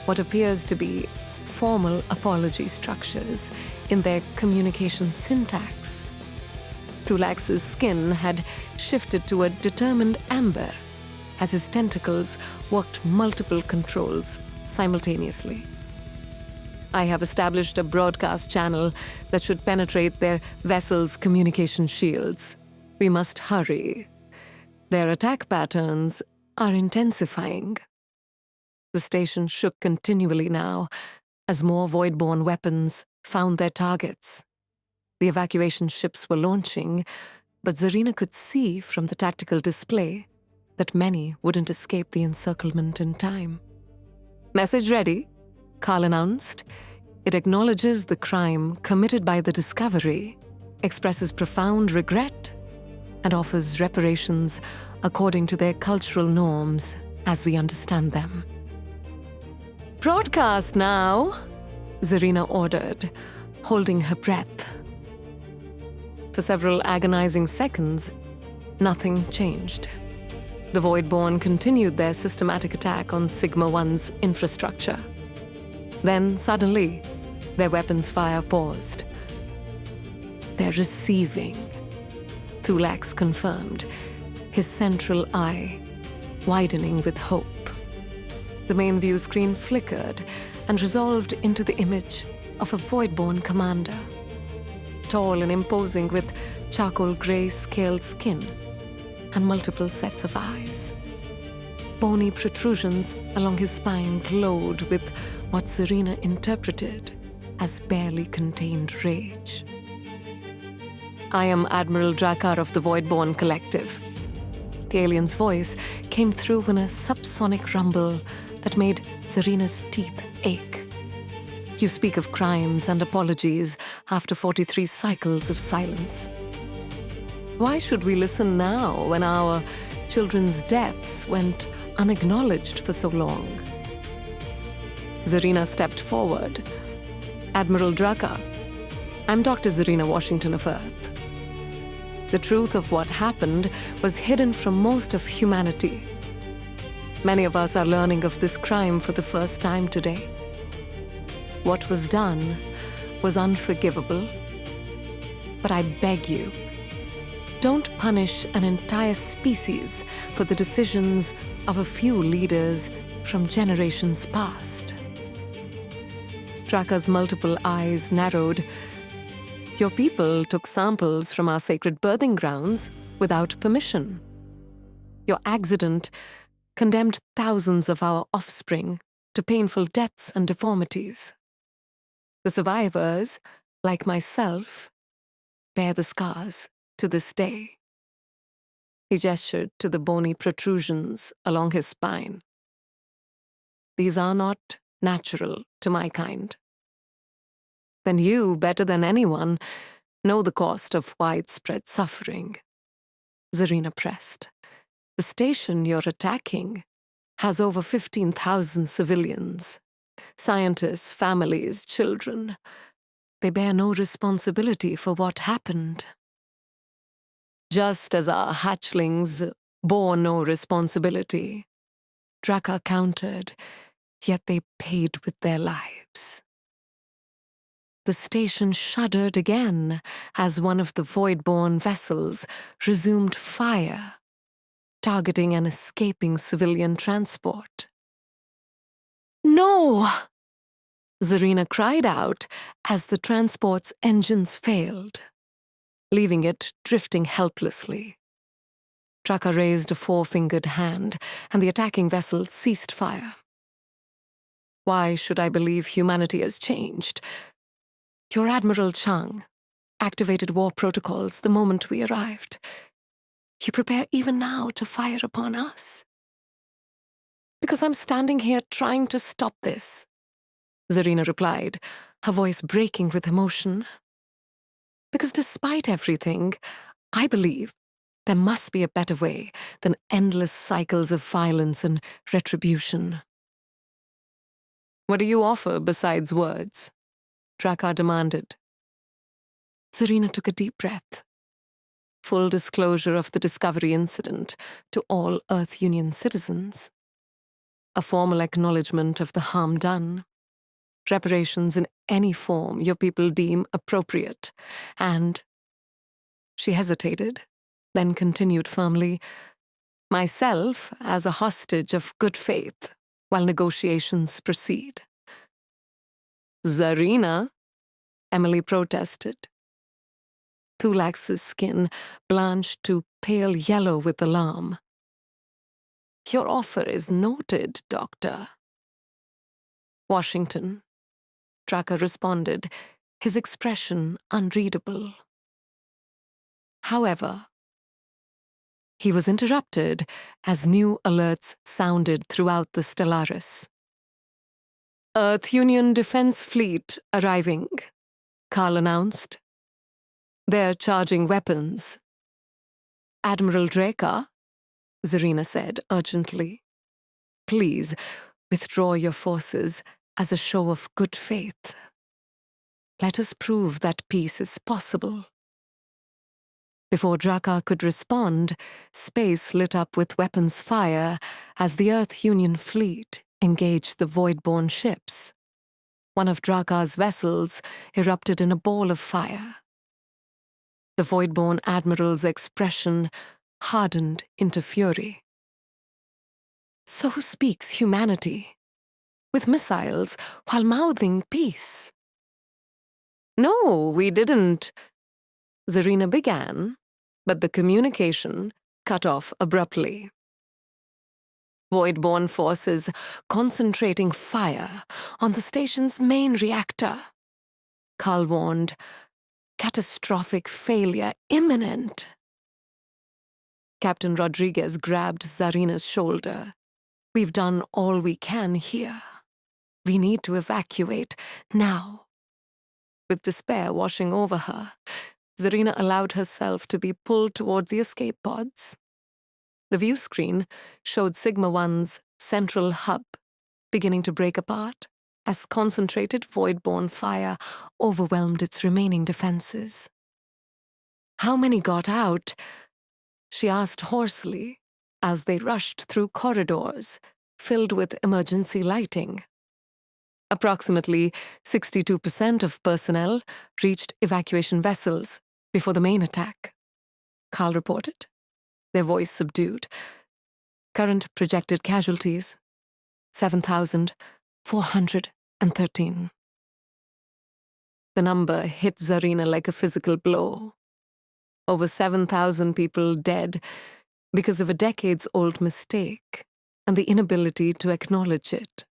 what appears to be formal apology structures in their communication syntax. Thulax's skin had shifted to a determined amber as his tentacles worked multiple controls simultaneously. I have established a broadcast channel that should penetrate their vessel's communication shields. We must hurry. Their attack patterns are intensifying. The station shook continually now as more Voidborn weapons found their targets. The evacuation ships were launching, but Zarina could see from the tactical display that many wouldn't escape the encirclement in time. Message ready, Carl announced. It acknowledges the crime committed by the Discovery, expresses profound regret, and offers reparations according to their cultural norms as we understand them. Broadcast now, Zarina ordered, holding her breath. For several agonizing seconds, nothing changed. The Voidborn continued their systematic attack on Sigma-1's infrastructure. Then, suddenly, their weapons fire paused. They're receiving, Thulax confirmed, his central eye widening with hope. The main view screen flickered and resolved into the image of a Voidborn commander. Tall and imposing with charcoal gray scaled skin and multiple sets of eyes. Bony protrusions along his spine glowed with what Zarina interpreted as barely contained rage. I am Admiral Drakkar of the Voidborn Collective. The alien's voice came through in a subsonic rumble that made Zarina's teeth ache. You speak of crimes and apologies after 43 cycles of silence. Why should we listen now when our children's deaths went unacknowledged for so long? Zarina stepped forward. Admiral Drakkar, I'm Dr. Zarina Washington of Earth. The truth of what happened was hidden from most of humanity. Many of us are learning of this crime for the first time today. What was done was unforgivable, but I beg you, Don't punish an entire species for the decisions of a few leaders from generations past. Draka's multiple eyes narrowed. Your people took samples from our sacred birthing grounds without permission. Your accident condemned thousands of our offspring to painful deaths and deformities. The survivors, like myself, bear the scars to this day. He gestured to the bony protrusions along his spine. These are not natural to my kind. Then you, better than anyone, know the cost of widespread suffering. Zarina pressed. The station you're attacking has over 15,000 civilians. Scientists, families, children. They bear no responsibility for what happened. Just as our hatchlings bore no responsibility, Draka countered, yet they paid with their lives. The station shuddered again as one of the void-born vessels resumed fire, targeting an escaping civilian transport. No! Zarina cried out as the transport's engines failed, leaving it drifting helplessly. Draka raised a four-fingered hand, and the attacking vessel ceased fire. Why should I believe humanity has changed? Your Admiral Chang activated war protocols the moment we arrived. You prepare even now to fire upon us? Because I'm standing here trying to stop this, Zarina replied, her voice breaking with emotion. Because despite everything, I believe there must be a better way than endless cycles of violence and retribution. What do you offer besides words? Draka demanded. Zarina took a deep breath. Full disclosure of the Discovery incident to all Earth Union citizens. A formal acknowledgement of the harm done. Reparations in any form your people deem appropriate. And she hesitated, then continued firmly, myself as a hostage of good faith while negotiations proceed. Zarina, Emily protested. Thulax's skin blanched to pale yellow with alarm. Your offer is noted, Doctor. Washington, Draka responded, his expression unreadable. However, he was interrupted as new alerts sounded throughout the Stellaris. Earth Union Defense Fleet arriving, Carl announced. They're charging weapons. Admiral Draka, Zarina said urgently, please withdraw your forces as a show of good faith. Let us prove that peace is possible. Before Draka could respond, space lit up with weapons fire as the Earth Union fleet engaged the void-born ships. One of Draka's vessels erupted in a ball of fire. The void-born admiral's expression hardened into fury. So speaks humanity, with missiles while mouthing peace. No, we didn't, Zarina began, but the communication cut off abruptly. Void-born forces concentrating fire on the station's main reactor. Carl warned, catastrophic failure imminent. Captain Rodriguez grabbed Zarina's shoulder. We've done all we can here. We need to evacuate now. With despair washing over her, Zarina allowed herself to be pulled toward the escape pods. The view screen showed Sigma-1's central hub beginning to break apart as concentrated void-born fire overwhelmed its remaining defenses. How many got out? She asked hoarsely as they rushed through corridors filled with emergency lighting. Approximately 62% of personnel reached evacuation vessels before the main attack. Carl reported, their voice subdued. Current projected casualties, 7,413. The number hit Zarina like a physical blow. Over 7,000 people dead because of a decades-old mistake and the inability to acknowledge it.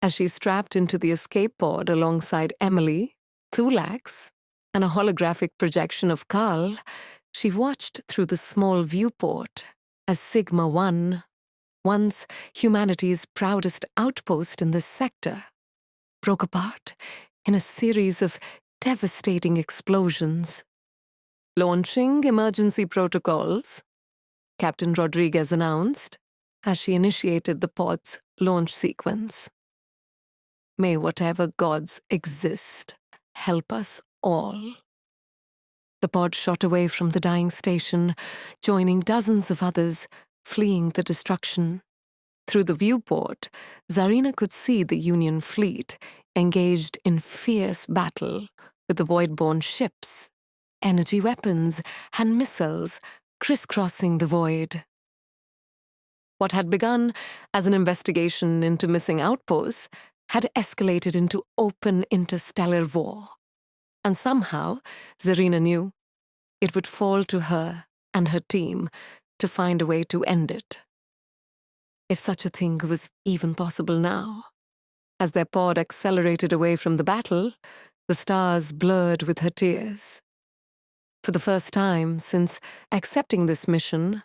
As she strapped into the escape pod alongside Emily, Thulax, and a holographic projection of Carl, she watched through the small viewport as Sigma-1, once humanity's proudest outpost in this sector, broke apart in a series of devastating explosions. Launching emergency protocols, Captain Rodriguez announced as she initiated the pod's launch sequence. May whatever gods exist help us all. The pod shot away from the dying station, joining dozens of others fleeing the destruction. Through the viewport, Zarina could see the Union fleet engaged in fierce battle with the Void-born ships, energy weapons, and missiles crisscrossing the void. What had begun as an investigation into missing outposts had escalated into open interstellar war. And somehow, Zarina knew, it would fall to her and her team to find a way to end it. If such a thing was even possible now. As their pod accelerated away from the battle, the stars blurred with her tears. For the first time since accepting this mission,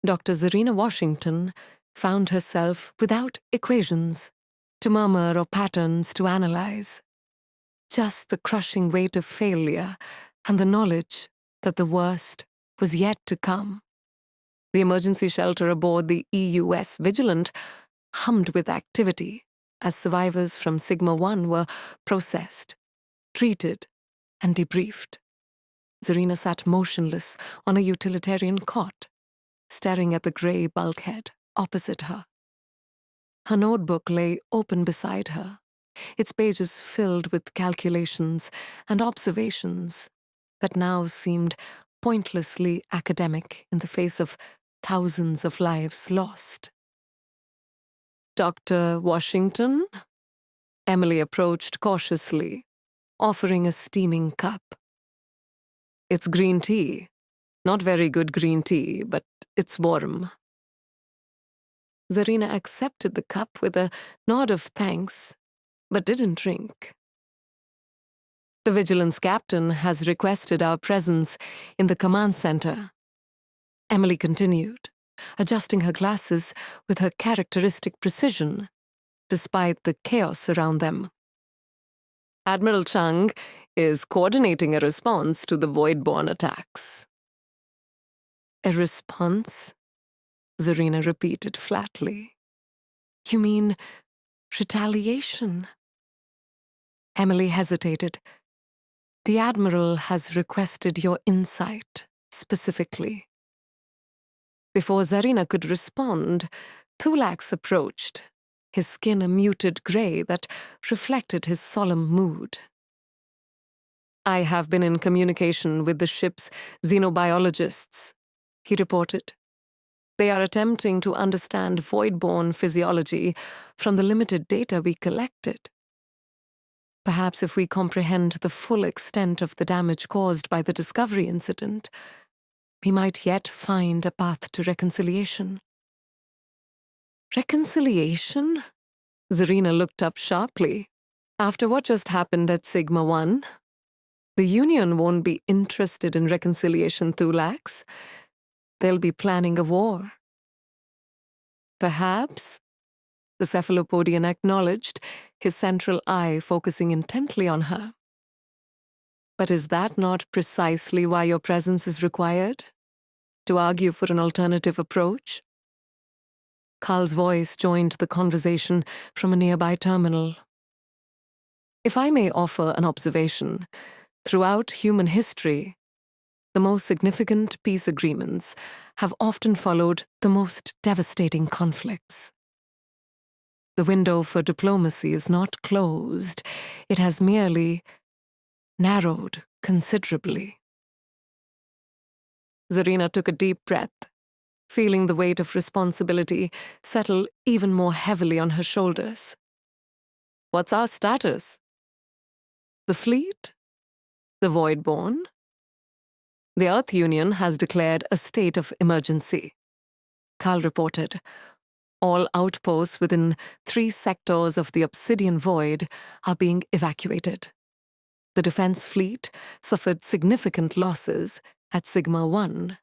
Dr. Zarina Washington found herself without equations to murmur or patterns to analyze. Just the crushing weight of failure and the knowledge that the worst was yet to come. The emergency shelter aboard the EUS Vigilant hummed with activity as survivors from Sigma-1 were processed, treated, and debriefed. Zarina sat motionless on a utilitarian cot, staring at the gray bulkhead opposite her. Her notebook lay open beside her, its pages filled with calculations and observations that now seemed pointlessly academic in the face of thousands of lives lost. Dr. Washington? Emily approached cautiously, offering a steaming cup. It's green tea. Not very good green tea, but it's warm. Zarina accepted the cup with a nod of thanks, but didn't drink. The Vigilance captain has requested our presence in the command center. Emily continued, adjusting her glasses with her characteristic precision, despite the chaos around them. Admiral Chung is coordinating a response to the Void-born attacks. A response? Zarina repeated flatly. You mean retaliation? Emily hesitated. The Admiral has requested your insight, specifically. Before Zarina could respond, Thulax approached, his skin a muted gray that reflected his solemn mood. I have been in communication with the ship's xenobiologists, he reported. They are attempting to understand void-born physiology from the limited data we collected. Perhaps if we comprehend the full extent of the damage caused by the Discovery incident, we might yet find a path to reconciliation. Reconciliation? Zarina looked up sharply. After what just happened at Sigma-1, the Union won't be interested in reconciliation, Thulax. They'll be planning a war. Perhaps, the cephalopodian acknowledged, his central eye focusing intently on her. But is that not precisely why your presence is required? To argue for an alternative approach? Carl's voice joined the conversation from a nearby terminal. If I may offer an observation, throughout human history, the most significant peace agreements have often followed the most devastating conflicts. The window for diplomacy is not closed, it has merely narrowed considerably. Zarina took a deep breath, feeling the weight of responsibility settle even more heavily on her shoulders. What's our status? The fleet? The Voidborn? The Earth Union has declared a state of emergency. Carl reported. All outposts within 3 sectors of the Obsidian Void are being evacuated. The defense fleet suffered significant losses at Sigma 1,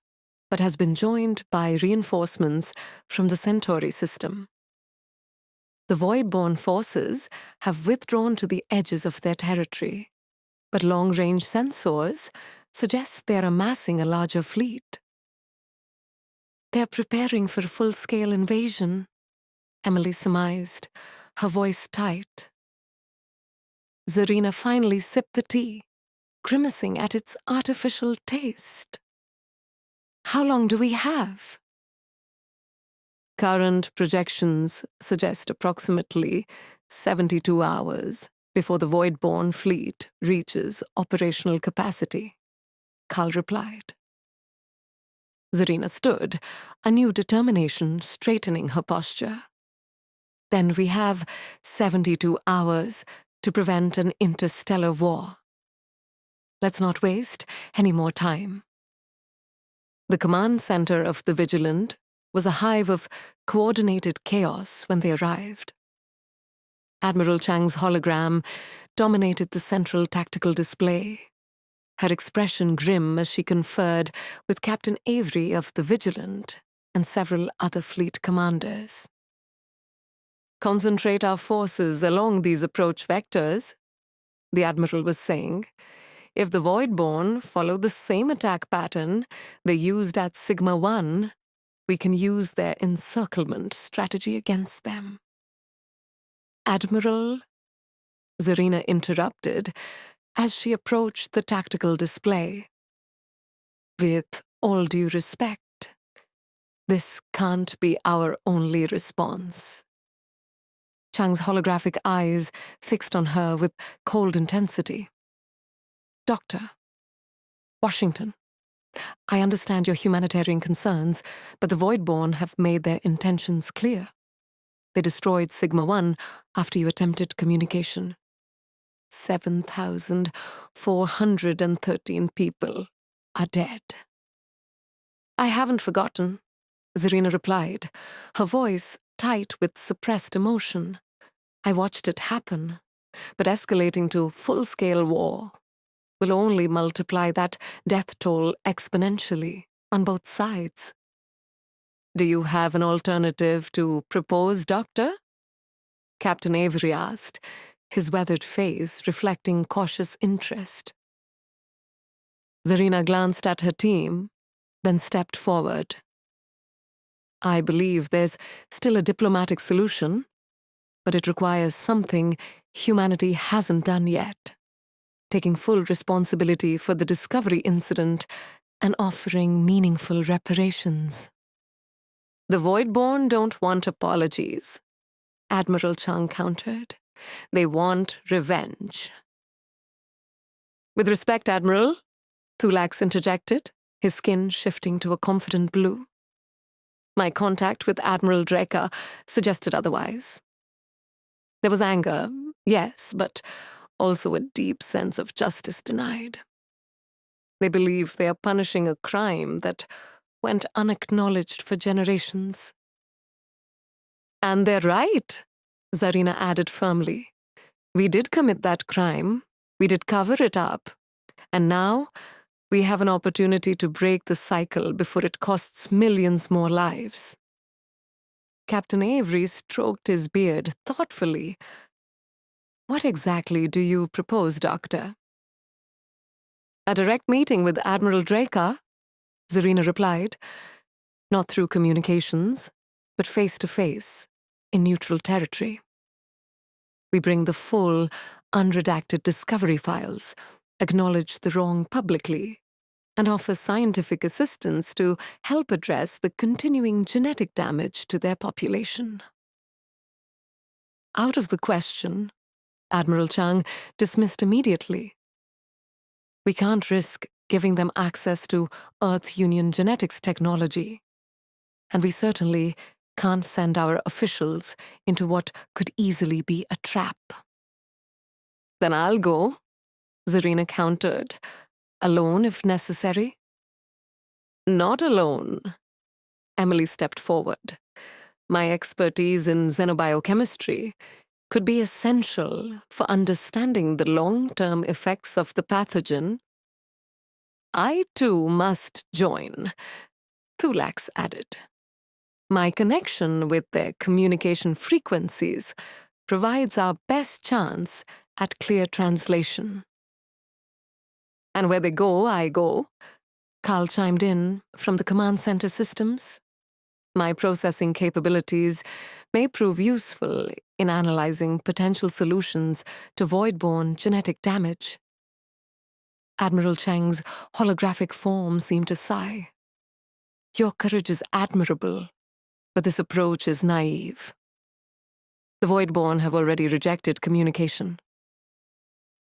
but has been joined by reinforcements from the Centauri system. The Voidborn forces have withdrawn to the edges of their territory, but long-range sensors suggest they are amassing a larger fleet. They're preparing for a full-scale invasion, Emily surmised, her voice tight. Zarina finally sipped the tea, grimacing at its artificial taste. How long do we have? Current projections suggest approximately 72 hours before the Voidborn fleet reaches operational capacity, Carl replied. Zarina stood, a new determination straightening her posture. Then we have 72 hours to prevent an interstellar war. Let's not waste any more time. The command center of the Vigilant was a hive of coordinated chaos when they arrived. Admiral Chang's hologram dominated the central tactical display, her expression grim as she conferred with Captain Avery of the Vigilant and several other fleet commanders. Concentrate our forces along these approach vectors, the Admiral was saying. If the Voidborn follow the same attack pattern they used at Sigma 1, we can use their encirclement strategy against them. Admiral, Zarina interrupted as she approached the tactical display. With all due respect, this can't be our only response. Chang's holographic eyes fixed on her with cold intensity. Dr. Washington, I understand your humanitarian concerns, but the Voidborn have made their intentions clear. They destroyed Sigma 1 after you attempted communication. 7,413 people are dead. I haven't forgotten, Zarina replied, her voice tight with suppressed emotion. I watched it happen, but escalating to full-scale war will only multiply that death toll exponentially on both sides. Do you have an alternative to propose, Doctor? Captain Avery asked, his weathered face reflecting cautious interest. Zarina glanced at her team, then stepped forward. I believe there's still a diplomatic solution, but it requires something humanity hasn't done yet. Taking full responsibility for the Discovery incident and offering meaningful reparations. The Voidborn don't want apologies, Admiral Chang countered. They want revenge. With respect, Admiral, Thulax interjected, his skin shifting to a confident blue. My contact with Admiral Draker suggested otherwise. There was anger, yes, but also a deep sense of justice denied. They believe they are punishing a crime that went unacknowledged for generations. And they're right, Zarina added firmly. We did commit that crime, we did cover it up, and now we have an opportunity to break the cycle before it costs millions more lives. Captain Avery stroked his beard thoughtfully. What exactly do you propose, Doctor? A direct meeting with Admiral Draker, Zarina replied. Not through communications, but face-to-face, in neutral territory. We bring the full, unredacted discovery files, acknowledge the wrong publicly, and offer scientific assistance to help address the continuing genetic damage to their population. Out of the question, Admiral Chang dismissed immediately. We can't risk giving them access to Earth Union genetics technology. And we certainly can't send our officials into what could easily be a trap. Then I'll go, Zarina countered. Alone if necessary? Not alone. Emily stepped forward. My expertise in xenobiochemistry could be essential for understanding the long-term effects of the pathogen. I too must join, Thulax added. My connection with their communication frequencies provides our best chance at clear translation. And where they go, I go, Carl chimed in from the command center systems. My processing capabilities may prove useful in analyzing potential solutions to void-borne genetic damage. Admiral Chang's holographic form seemed to sigh. Your courage is admirable, but this approach is naive. The void-borne have already rejected communication.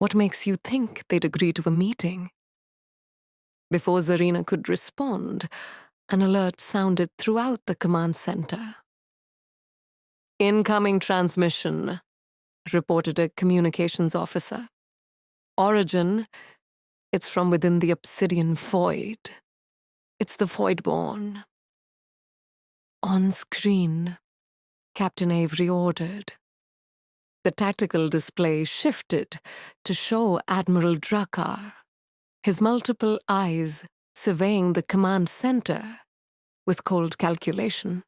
What makes you think they'd agree to a meeting? Before Zarina could respond, an alert sounded throughout the command center. Incoming transmission, reported a communications officer. Origin, it's from within the Obsidian Void. It's the Voidborn. On screen, Captain Avery ordered. The tactical display shifted to show Admiral Drakkar, his multiple eyes surveying the command center with cold calculation.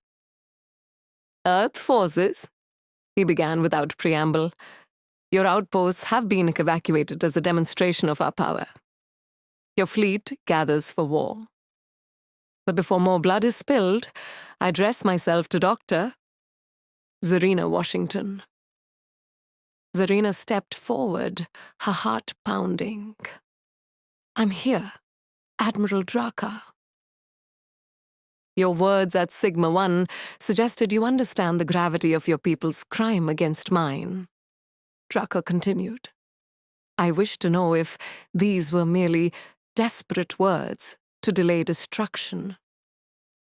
Earth forces, he began without preamble. Your outposts have been evacuated as a demonstration of our power. Your fleet gathers for war. But before more blood is spilled, I address myself to Dr. Zarina Washington. Zarina stepped forward, her heart pounding. I'm here, Admiral Drakkar. Your words at Sigma 1 suggested you understand the gravity of your people's crime against mine. Drakkar continued. I wish to know if these were merely desperate words to delay destruction,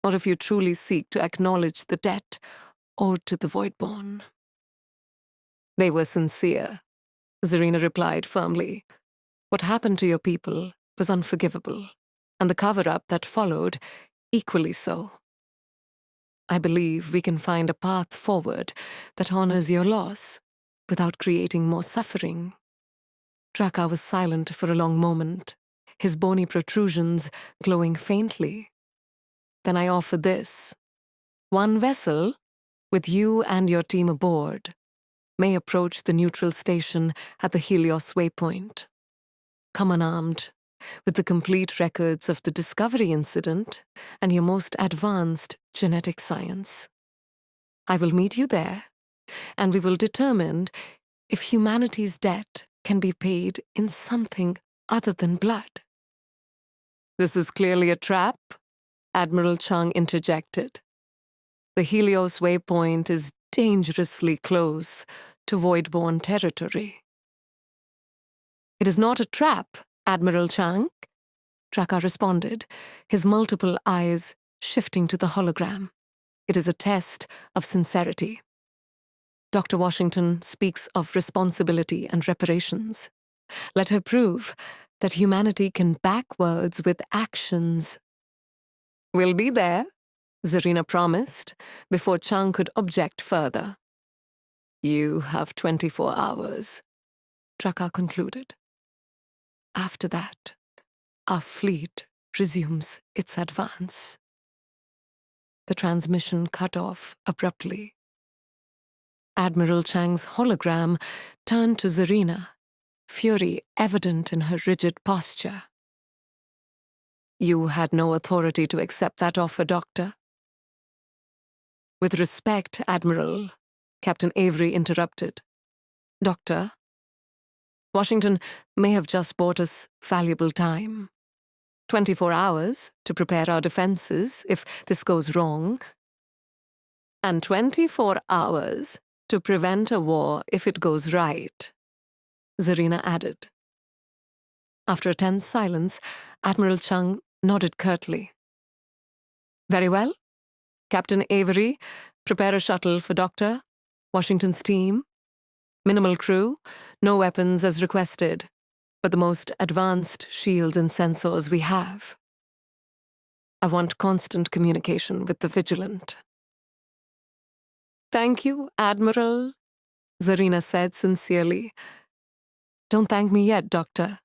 or if you truly seek to acknowledge the debt owed to the Voidborn. They were sincere, Zarina replied firmly. What happened to your people was unforgivable, and the cover-up that followed equally so. I believe we can find a path forward that honors your loss without creating more suffering. Drakkar was silent for a long moment, his bony protrusions glowing faintly. Then I offer this. One vessel, with you and your team aboard, may approach the neutral station at the Helios waypoint. Come unarmed, with the complete records of the Discovery incident and your most advanced genetic science. I will meet you there, and we will determine if humanity's debt can be paid in something other than blood. This is clearly a trap, Admiral Chang interjected. The Helios waypoint is dangerously close to Voidborn territory. It is not a trap, Admiral Chang, Drakkar responded, his multiple eyes shifting to the hologram. It is a test of sincerity. Dr. Washington speaks of responsibility and reparations. Let her prove that humanity can back words with actions. We'll be there, Zarina promised, before Chang could object further. You have 24 hours, Drakkar concluded. After that, our fleet resumes its advance. The transmission cut off abruptly. Admiral Chang's hologram turned to Zarina, fury evident in her rigid posture. You had no authority to accept that offer, Doctor. With respect, Admiral, Captain Avery interrupted. Doctor, Washington may have just bought us valuable time. 24 hours to prepare our defenses if this goes wrong, and 24 hours to prevent a war if it goes right, Zarina added. After a tense silence, Admiral Chung nodded curtly. Very well. Captain Avery, prepare a shuttle for Dr. Washington's team. Minimal crew, no weapons as requested, but the most advanced shields and sensors we have. I want constant communication with the Vigilant. Thank you, Admiral, Zarina said sincerely. Don't thank me yet, Doctor,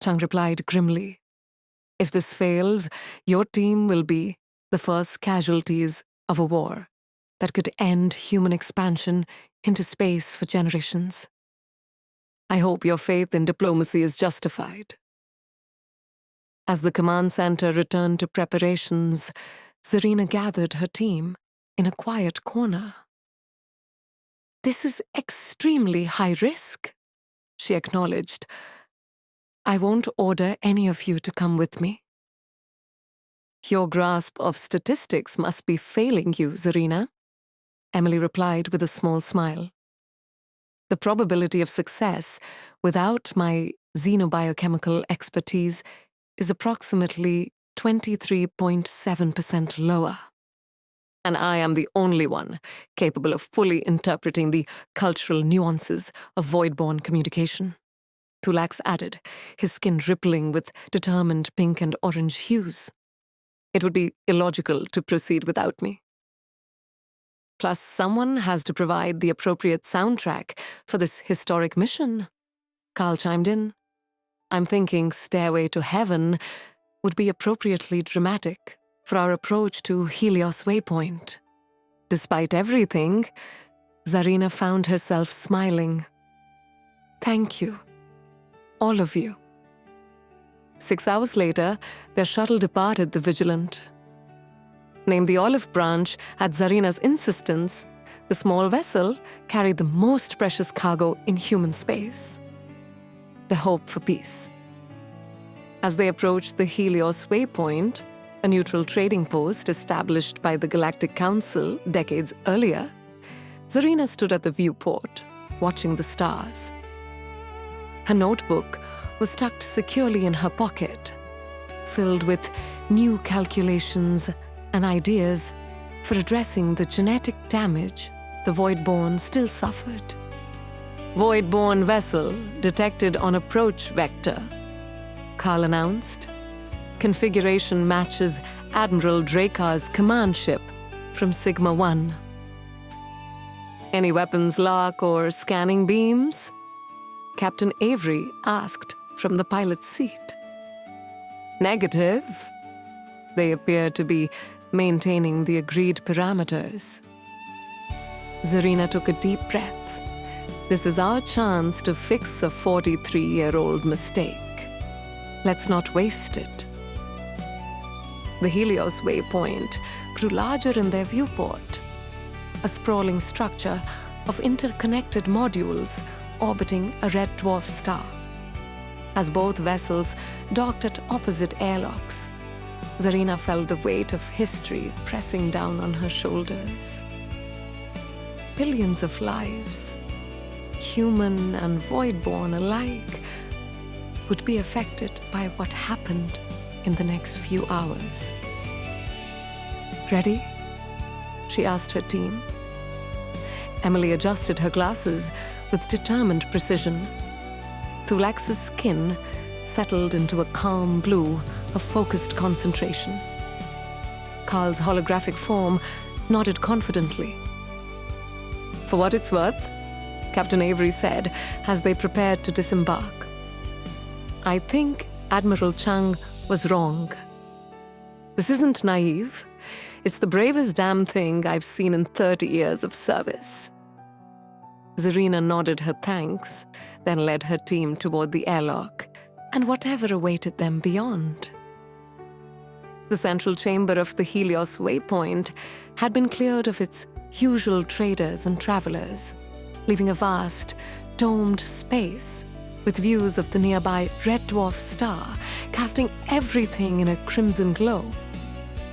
Chung replied grimly. If this fails, your team will be the first casualties of a war that could end human expansion into space for generations. I hope your faith in diplomacy is justified. As the command center returned to preparations, Zarina gathered her team in a quiet corner. This is extremely high risk, she acknowledged. I won't order any of you to come with me. Your grasp of statistics must be failing you, Zarina, Emily replied with a small smile. The probability of success without my xenobiochemical expertise is approximately 23.7% lower. And I am the only one capable of fully interpreting the cultural nuances of void-born communication. Thulax added, his skin rippling with determined pink and orange hues. It would be illogical to proceed without me. Plus, someone has to provide the appropriate soundtrack for this historic mission, Carl chimed in. I'm thinking Stairway to Heaven would be appropriately dramatic for our approach to Helios Waypoint. Despite everything, Zarina found herself smiling. Thank you, all of you. 6 hours later, their shuttle departed the Vigilant. Named the Olive Branch at Zarina's insistence, the small vessel carried the most precious cargo in human space: the hope for peace. As they approached the Helios Waypoint, a neutral trading post established by the Galactic Council decades earlier, Zarina stood at the viewport, watching the stars. Her notebook was tucked securely in her pocket, filled with new calculations and ideas for addressing the genetic damage the Voidborn still suffered. Voidborn vessel detected on approach vector, Carl announced. Configuration matches Admiral Drakar's command ship from Sigma 1. Any weapons lock or scanning beams? Captain Avery asked from the pilot's seat. Negative. They appear to be maintaining the agreed parameters. Zarina took a deep breath. This is our chance to fix a 43-year-old mistake. Let's not waste it. The Helios Waypoint grew larger in their viewport, a sprawling structure of interconnected modules orbiting a red dwarf star. As both vessels docked at opposite airlocks, Zarina felt the weight of history pressing down on her shoulders. Billions of lives, human and voidborn alike, would be affected by what happened in the next few hours. Ready? She asked her team. Emily adjusted her glasses with determined precision. Thulax's skin settled into a calm blue of focused concentration. Carl's holographic form nodded confidently. For what it's worth, Captain Avery said as they prepared to disembark. I think Admiral Chung was wrong. This isn't naive. It's the bravest damn thing I've seen in 30 years of service. Zarina nodded her thanks, then led her team toward the airlock and whatever awaited them beyond. The central chamber of the Helios Waypoint had been cleared of its usual traders and travelers, leaving a vast, domed space with views of the nearby red dwarf star, casting everything in a crimson glow.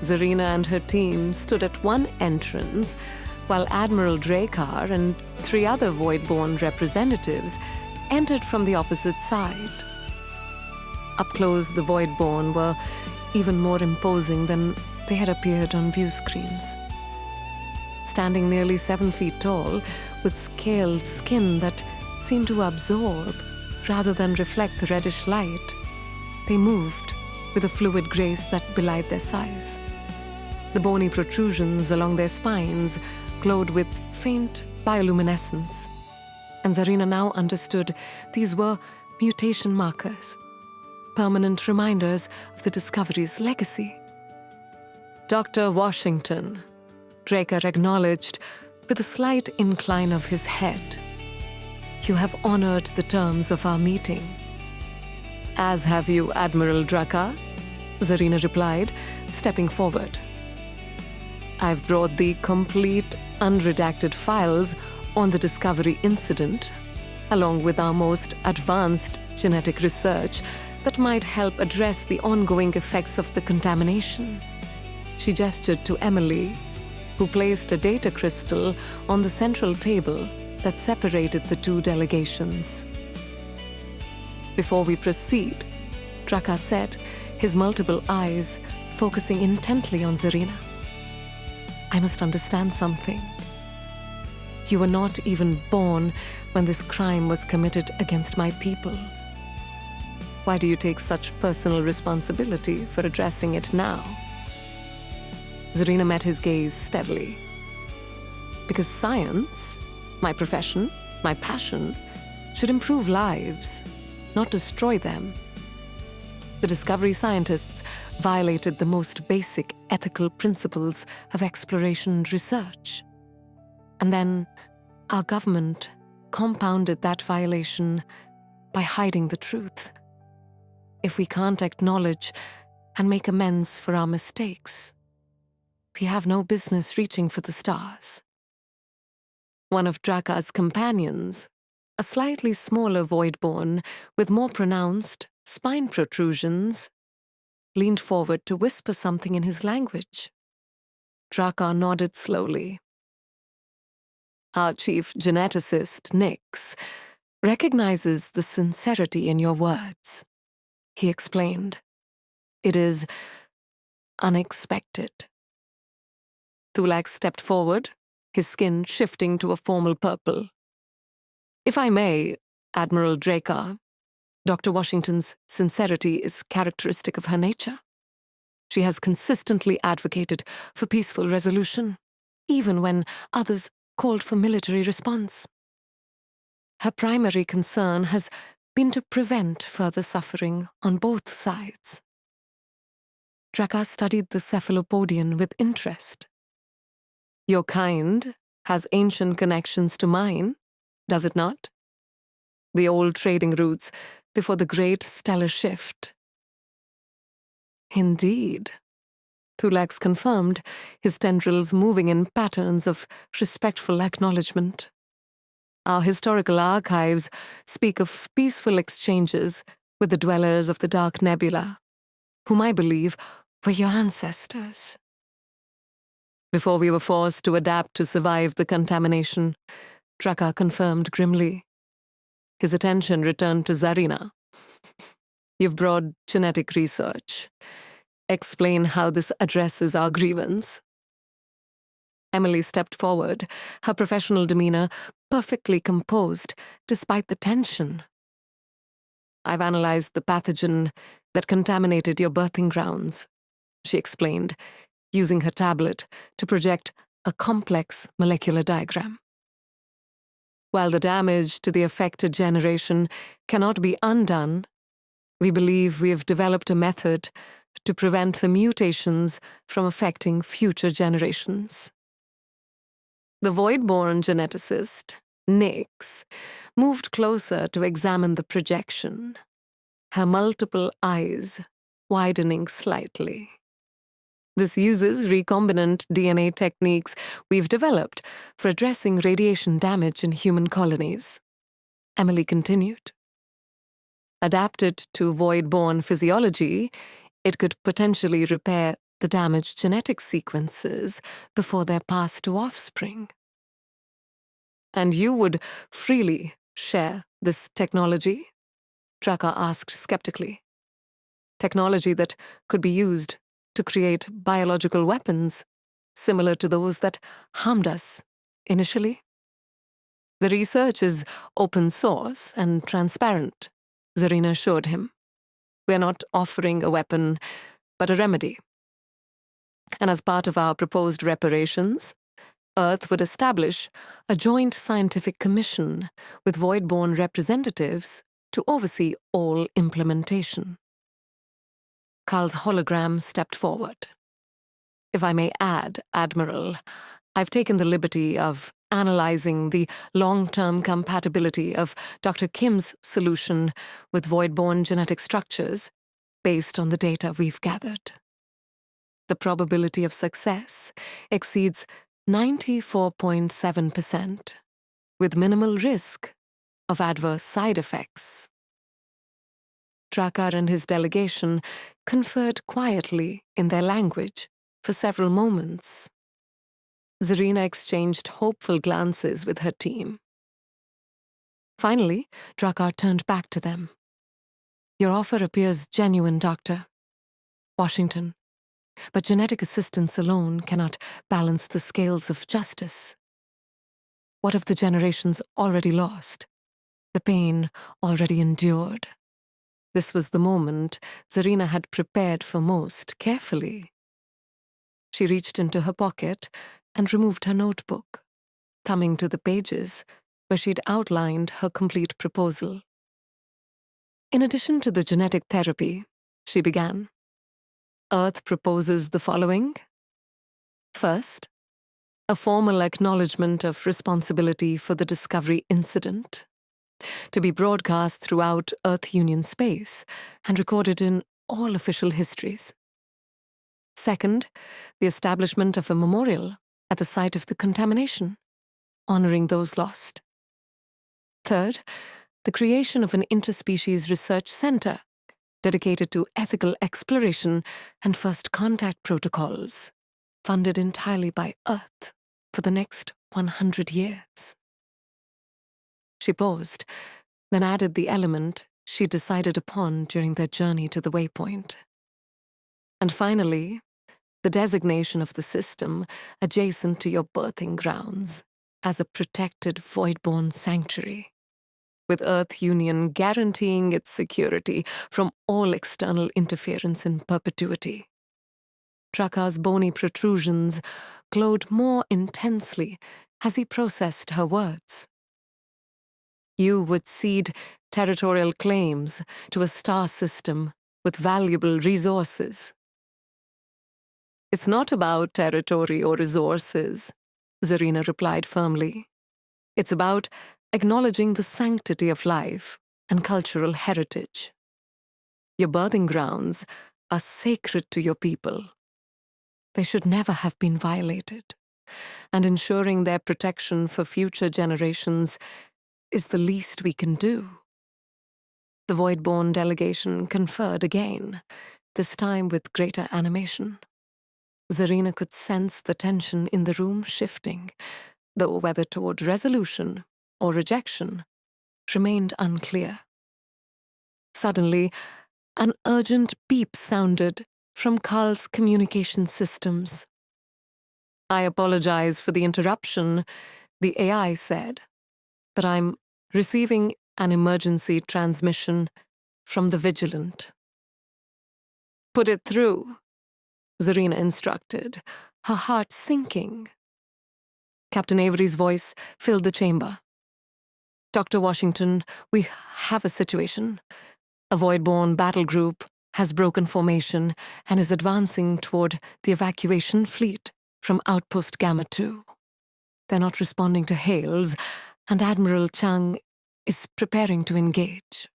Zarina and her team stood at one entrance, while Admiral Drakar and 3 other Voidborn representatives entered from the opposite side. Up close, the Voidborn were even more imposing than they had appeared on view screens. Standing nearly 7 feet tall, with scaled skin that seemed to absorb rather than reflect the reddish light, they moved with a fluid grace that belied their size. The bony protrusions along their spines glowed with faint bioluminescence, and Zarina now understood these were mutation markers, permanent reminders of the Discovery's legacy. Dr. Washington, Draker acknowledged with a slight incline of his head. You have honored the terms of our meeting. As have you, Admiral Drakkar, Zarina replied, stepping forward. I've brought the complete, unredacted files on the Discovery incident, along with our most advanced genetic research that might help address the ongoing effects of the contamination. She gestured to Emily, who placed a data crystal on the central table that separated the two delegations. Before we proceed, Drakkar said, his multiple eyes focusing intently on Zarina. I must understand something. You were not even born when this crime was committed against my people. Why do you take such personal responsibility for addressing it now? Zarina met his gaze steadily. Because science, my profession, my passion, should improve lives, not destroy them. The Discovery scientists violated the most basic ethical principles of exploration and research. And then our government compounded that violation by hiding the truth. If we can't acknowledge and make amends for our mistakes, we have no business reaching for the stars. One of Drakkar's companions, a slightly smaller Voidborn with more pronounced spine protrusions, leaned forward to whisper something in his language. Drakkar nodded slowly. Our chief geneticist, Nix, recognizes the sincerity in your words. He explained. It is unexpected. Thulax stepped forward, his skin shifting to a formal purple. If I may, Admiral Drakkar, Dr. Washington's sincerity is characteristic of her nature. She has consistently advocated for peaceful resolution, even when others called for military response. Her primary concern has been to prevent further suffering on both sides. Drakkar studied the cephalopodian with interest. Your kind has ancient connections to mine, does it not? The old trading routes before the great stellar shift. Indeed, Thulax confirmed, his tendrils moving in patterns of respectful acknowledgement. Our historical archives speak of peaceful exchanges with the dwellers of the dark Nebula, whom I believe were your ancestors. Before we were forced to adapt to survive the contamination, Drakkar confirmed grimly. His attention returned to Zarina. You've brought genetic research. Explain how this addresses our grievance. Emily stepped forward, her professional demeanor perfectly composed despite the tension. I've analyzed the pathogen that contaminated your birthing grounds, she explained, using her tablet to project a complex molecular diagram. While the damage to the affected generation cannot be undone, we believe we have developed a method to prevent the mutations from affecting future generations. The Voidborn geneticist, Nix, moved closer to examine the projection, her multiple eyes widening slightly. This uses recombinant DNA techniques we've developed for addressing radiation damage in human colonies. Emily continued. Adapted to Voidborn physiology, it could potentially repair the damaged genetic sequences before they're passed to offspring. And you would freely share this technology? Drakkar asked skeptically. Technology that could be used to create biological weapons similar to those that harmed us initially. The research is open source and transparent, Zarina assured him. We're not offering a weapon, but a remedy. And as part of our proposed reparations, Earth would establish a joint scientific commission with void-born representatives to oversee all implementation. Carl's hologram stepped forward. If I may add, Admiral, I've taken the liberty of analyzing the long-term compatibility of Dr. Kim's solution with void-born genetic structures based on the data we've gathered. The probability of success exceeds 94.7%, with minimal risk of adverse side effects. Drakkar and his delegation conferred quietly in their language for several moments. Zarina exchanged hopeful glances with her team. Finally, Drakkar turned back to them. Your offer appears genuine, Doctor Washington, but genetic assistance alone cannot balance the scales of justice. What of the generations already lost, the pain already endured? This was the moment Zarina had prepared for most carefully. She reached into her pocket and removed her notebook, thumbing to the pages where she'd outlined her complete proposal. In addition to the genetic therapy, she began, Earth proposes the following. First, a formal acknowledgement of responsibility for the Discovery incident, to be broadcast throughout Earth Union space and recorded in all official histories. Second, the establishment of a memorial at the site of the contamination, honoring those lost. Third, the creation of an interspecies research center dedicated to ethical exploration and first contact protocols, funded entirely by Earth for the next 100 years. She paused, then added the element she decided upon during their journey to the waypoint. And finally, the designation of the system adjacent to your birthing grounds as a protected void-born sanctuary, with Earth Union guaranteeing its security from all external interference in perpetuity. Drakkar's bony protrusions glowed more intensely as he processed her words. You would cede territorial claims to a star system with valuable resources. It's not about territory or resources, Zarina replied firmly. It's about acknowledging the sanctity of life and cultural heritage. Your birthing grounds are sacred to your people. They should never have been violated, and ensuring their protection for future generations is the least we can do. The void-born delegation conferred again, this time with greater animation. Zarina could sense the tension in the room shifting, though whether toward resolution or rejection remained unclear. Suddenly, an urgent beep sounded from Carl's communication systems. I apologize for the interruption, the AI said, but I'm receiving an emergency transmission from the Vigilant. Put it through, Zarina instructed, her heart sinking. Captain Avery's voice filled the chamber. Dr. Washington, we have a situation. A void-born battle group has broken formation and is advancing toward the evacuation fleet from Outpost Gamma 2. They're not responding to hails, and Admiral Chang is preparing to engage.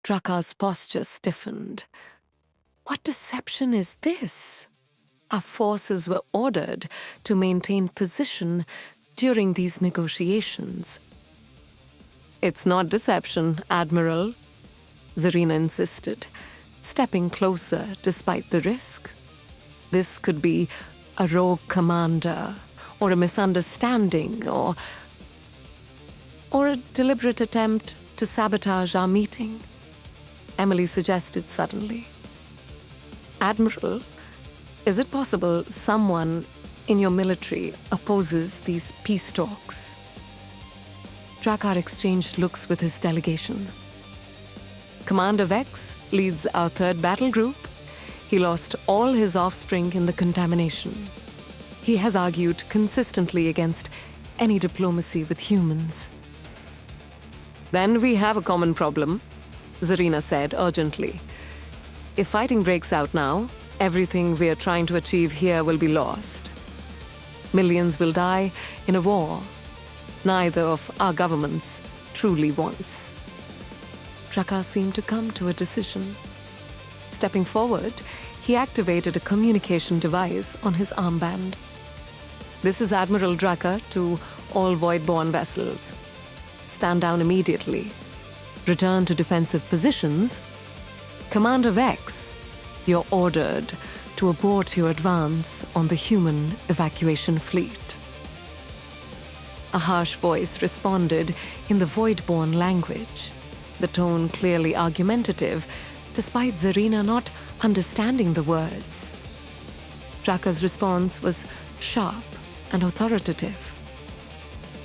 Drakkar's posture stiffened. What deception is this? Our forces were ordered to maintain position during these negotiations. It's not deception, Admiral, Zarina insisted, stepping closer despite the risk. This could be a rogue commander, or a misunderstanding, or a deliberate attempt to sabotage our meeting. Emily suggested suddenly. Admiral, is it possible someone in your military opposes these peace talks? Drakkar exchanged looks with his delegation. Commander Vex leads our 3rd battle group. He lost all his offspring in the contamination. He has argued consistently against any diplomacy with humans. Then we have a common problem, Zarina said urgently. If fighting breaks out now, everything we are trying to achieve here will be lost. Millions will die in a war neither of our governments truly wants. Drakkar seemed to come to a decision. Stepping forward, he activated a communication device on his armband. This is Admiral Drakkar to all Voidborn vessels. Stand down immediately. Return to defensive positions. Commander Vex, you're ordered to abort your advance on the human evacuation fleet. A harsh voice responded in the Voidborn language, the tone clearly argumentative, despite Zarina not understanding the words. Drakkar's response was sharp and authoritative.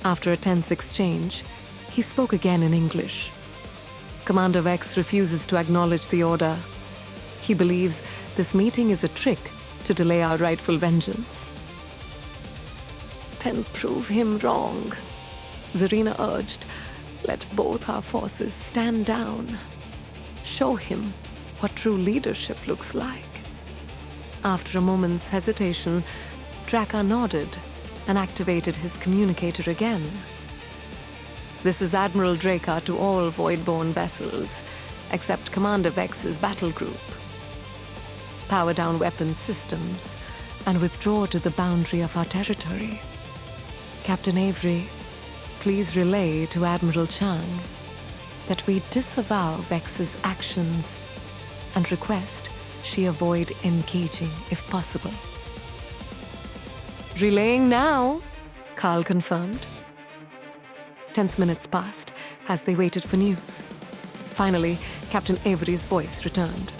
After a tense exchange, he spoke again in English. Commander Vex refuses to acknowledge the order. He believes this meeting is a trick to delay our rightful vengeance. Then prove him wrong, Zarina urged. Let both our forces stand down. Show him what true leadership looks like. After a moment's hesitation, Drakkar nodded and activated his communicator again. This is Admiral Drakkar to all Voidborn vessels, except Commander Vex's battle group. Power down weapon systems and withdraw to the boundary of our territory. Captain Avery, please relay to Admiral Chang that we disavow Vex's actions and request she avoid engaging if possible. Relaying now, Carl confirmed. Tense minutes passed as they waited for news. Finally, Captain Avery's voice returned.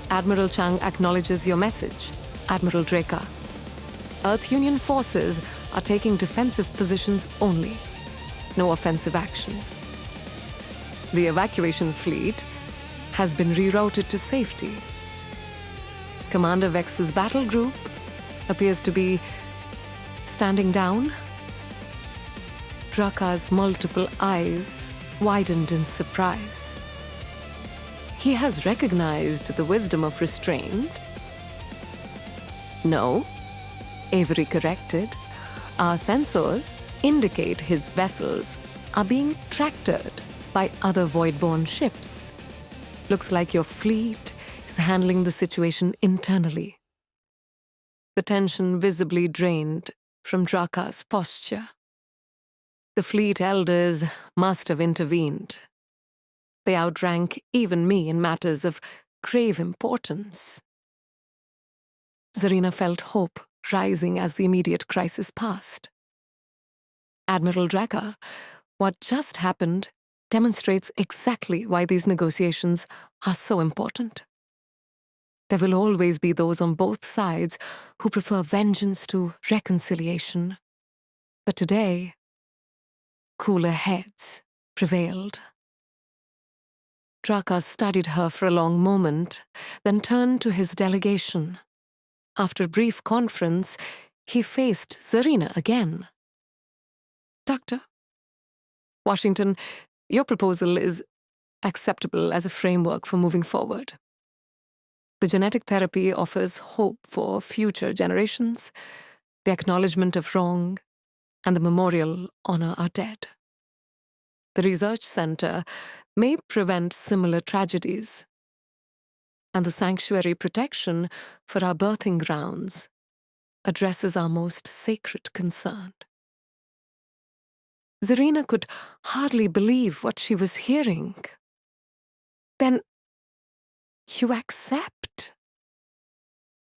Admiral Chang acknowledges your message, Admiral Drakkar. Earth Union forces are taking defensive positions only. No offensive action. The evacuation fleet has been rerouted to safety. Commander Vex's battle group appears to be standing down. Drakkar's multiple eyes widened in surprise. He has recognized the wisdom of restraint. No, Avery corrected. Our sensors indicate his vessels are being tractored by other Voidborn ships. Looks like your fleet is handling the situation internally. The tension visibly drained from Drakkar's posture. The fleet elders must have intervened. They outrank even me in matters of grave importance. Zarina felt hope rising as the immediate crisis passed. Admiral Drakkar, what just happened demonstrates exactly why these negotiations are so important. There will always be those on both sides who prefer vengeance to reconciliation. But today, cooler heads prevailed. Drakkar studied her for a long moment, then turned to his delegation. After a brief conference, he faced Zarina again. Dr. Washington, your proposal is acceptable as a framework for moving forward. The genetic therapy offers hope for future generations, the acknowledgement of wrong, and the memorial honor our dead. The research center may prevent similar tragedies, and the sanctuary protection for our birthing grounds addresses our most sacred concern. Zarina could hardly believe what she was hearing. Then, you accept?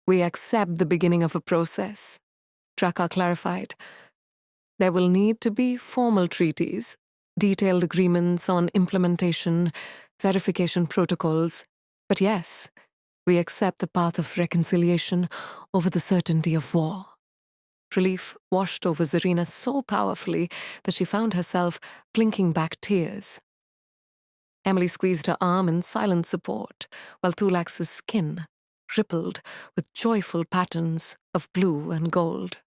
We accept the beginning of a process, Drakkar clarified. There will need to be formal treaties, detailed agreements on implementation, verification protocols, but yes, we accept the path of reconciliation over the certainty of war. Relief washed over Zarina so powerfully that she found herself blinking back tears. Emily squeezed her arm in silent support, while Thulax's skin rippled with joyful patterns of blue and gold.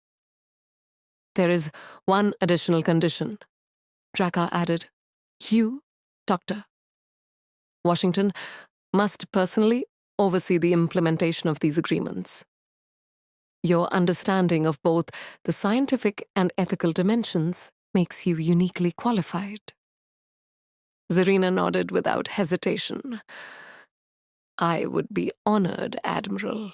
"There is one additional condition," Drakkar added. "You, Doctor Washington, must personally oversee the implementation of these agreements. Your understanding of both the scientific and ethical dimensions makes you uniquely qualified." Zarina nodded without hesitation. "I would be honored, Admiral."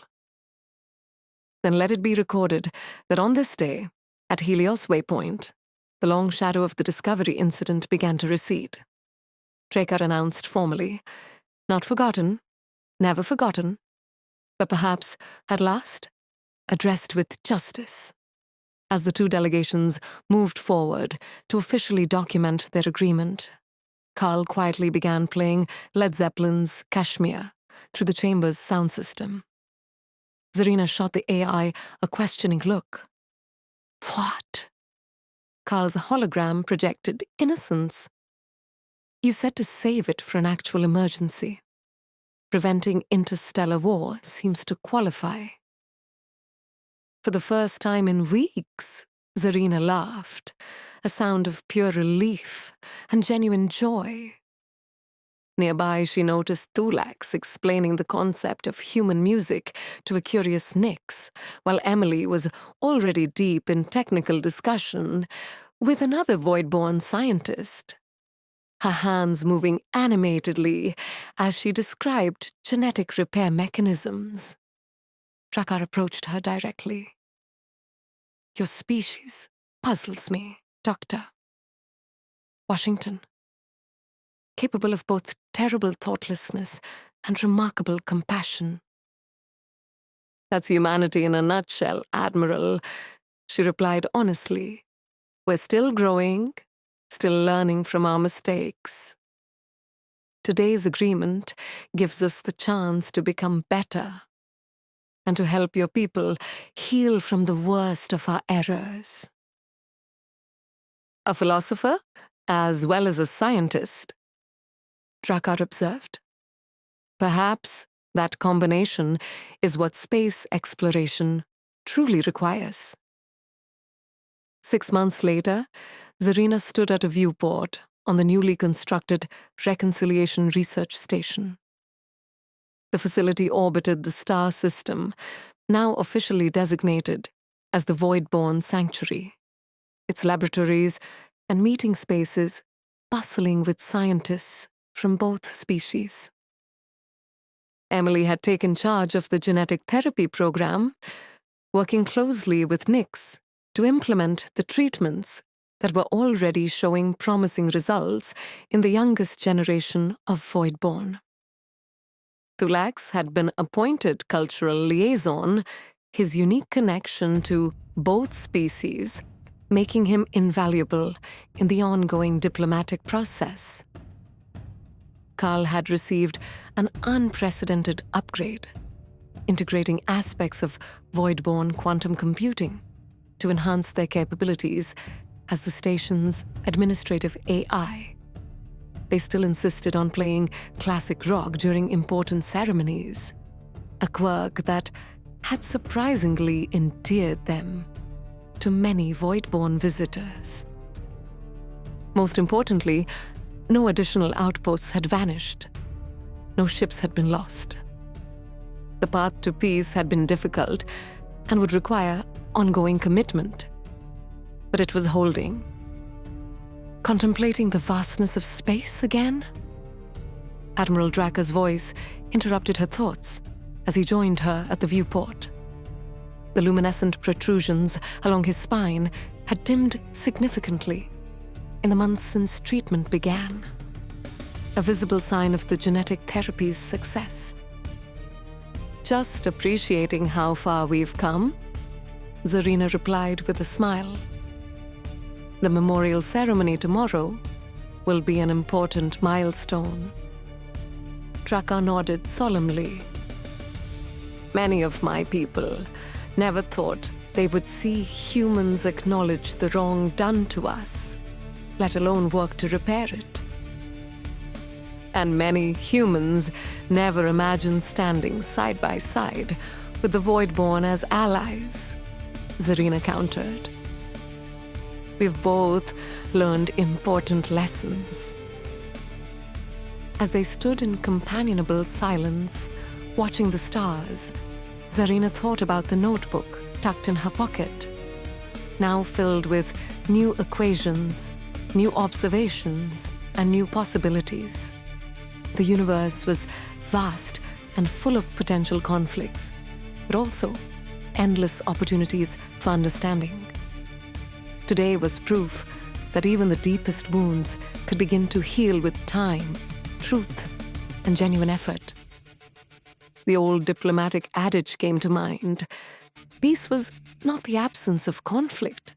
"Then let it be recorded that on this day, at Helios Waypoint, the long shadow of the Discovery incident began to recede," Drakkar announced formally. "Not forgotten, never forgotten, but perhaps, at last, addressed with justice." As the two delegations moved forward to officially document their agreement, Carl quietly began playing Led Zeppelin's Kashmir through the chamber's sound system. Zarina shot the AI a questioning look. "What?" Carl's hologram projected innocence. "You said to save it for an actual emergency. Preventing interstellar war seems to qualify." For the first time in weeks, Zarina laughed, a sound of pure relief and genuine joy. Nearby, she noticed Thulax explaining the concept of human music to a curious Nyx, while Emily was already deep in technical discussion with another Void-born scientist, her hands moving animatedly as she described genetic repair mechanisms. Drakkar approached her directly. "Your species puzzles me, Doctor Washington. Capable of both terrible thoughtlessness and remarkable compassion." "That's humanity in a nutshell, Admiral," she replied honestly. "We're still growing, still learning from our mistakes. Today's agreement gives us the chance to become better and to help your people heal from the worst of our errors." "A philosopher, as well as a scientist," Drakkar observed. "Perhaps that combination is what space exploration truly requires." 6 months later, Zarina stood at a viewport on the newly constructed Reconciliation Research Station. The facility orbited the star system, now officially designated as the Void-born Sanctuary, its laboratories and meeting spaces bustling with scientists from both species. Emily had taken charge of the genetic therapy program, working closely with Nyx to implement the treatments that were already showing promising results in the youngest generation of Void-born. Thulax had been appointed cultural liaison, his unique connection to both species making him invaluable in the ongoing diplomatic process. Carl had received an unprecedented upgrade, integrating aspects of Void-born quantum computing to enhance their capabilities as the station's administrative AI. They still insisted on playing classic rock during important ceremonies, a quirk that had surprisingly endeared them to many Void-born visitors. Most importantly, no additional outposts had vanished. No ships had been lost. The path to peace had been difficult and would require ongoing commitment. But it was holding. Contemplating the vastness of space again? Admiral Drakkar's voice interrupted her thoughts as he joined her at the viewport. The luminescent protrusions along his spine had dimmed significantly in the months since treatment began, a visible sign of the genetic therapy's success. "Just appreciating how far we've come," Zarina replied with a smile. "The memorial ceremony tomorrow will be an important milestone, Tracker nodded solemnly. Many of my people never thought they would see humans acknowledge the wrong done to us, let alone work to repair it. And many humans never imagined standing side by side with the Voidborn as allies, Zarina countered. We've both learned important lessons. As they stood in companionable silence, watching the stars, Zarina thought about the notebook tucked in her pocket, now filled with new equations, new observations, and new possibilities. The universe was vast and full of potential conflicts, but also endless opportunities for understanding. Today was proof that even the deepest wounds could begin to heal with time, truth, and genuine effort. The old diplomatic adage came to mind. Peace was not the absence of conflict,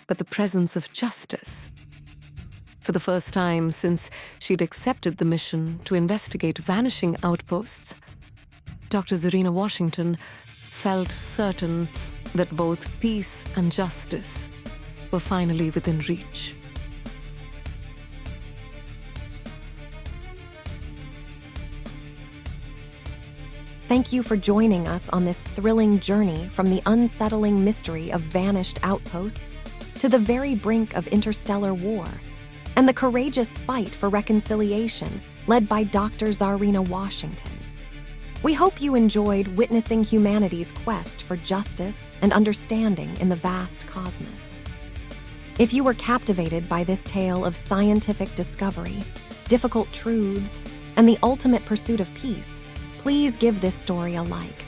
but the presence of justice. For the first time since she'd accepted the mission to investigate vanishing outposts, Dr. Zarina Washington felt certain that both peace and justice were finally within reach. Thank you for joining us on this thrilling journey from the unsettling mystery of vanished outposts to the very brink of interstellar war, and the courageous fight for reconciliation led by Dr. Zarina Washington. We hope you enjoyed witnessing humanity's quest for justice and understanding in the vast cosmos. If you were captivated by this tale of scientific discovery, difficult truths, and the ultimate pursuit of peace, please give this story a like.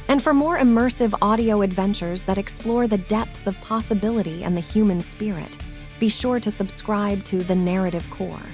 And for more immersive audio adventures that explore the depths of possibility and the human spirit, be sure to subscribe to The Narrative Core.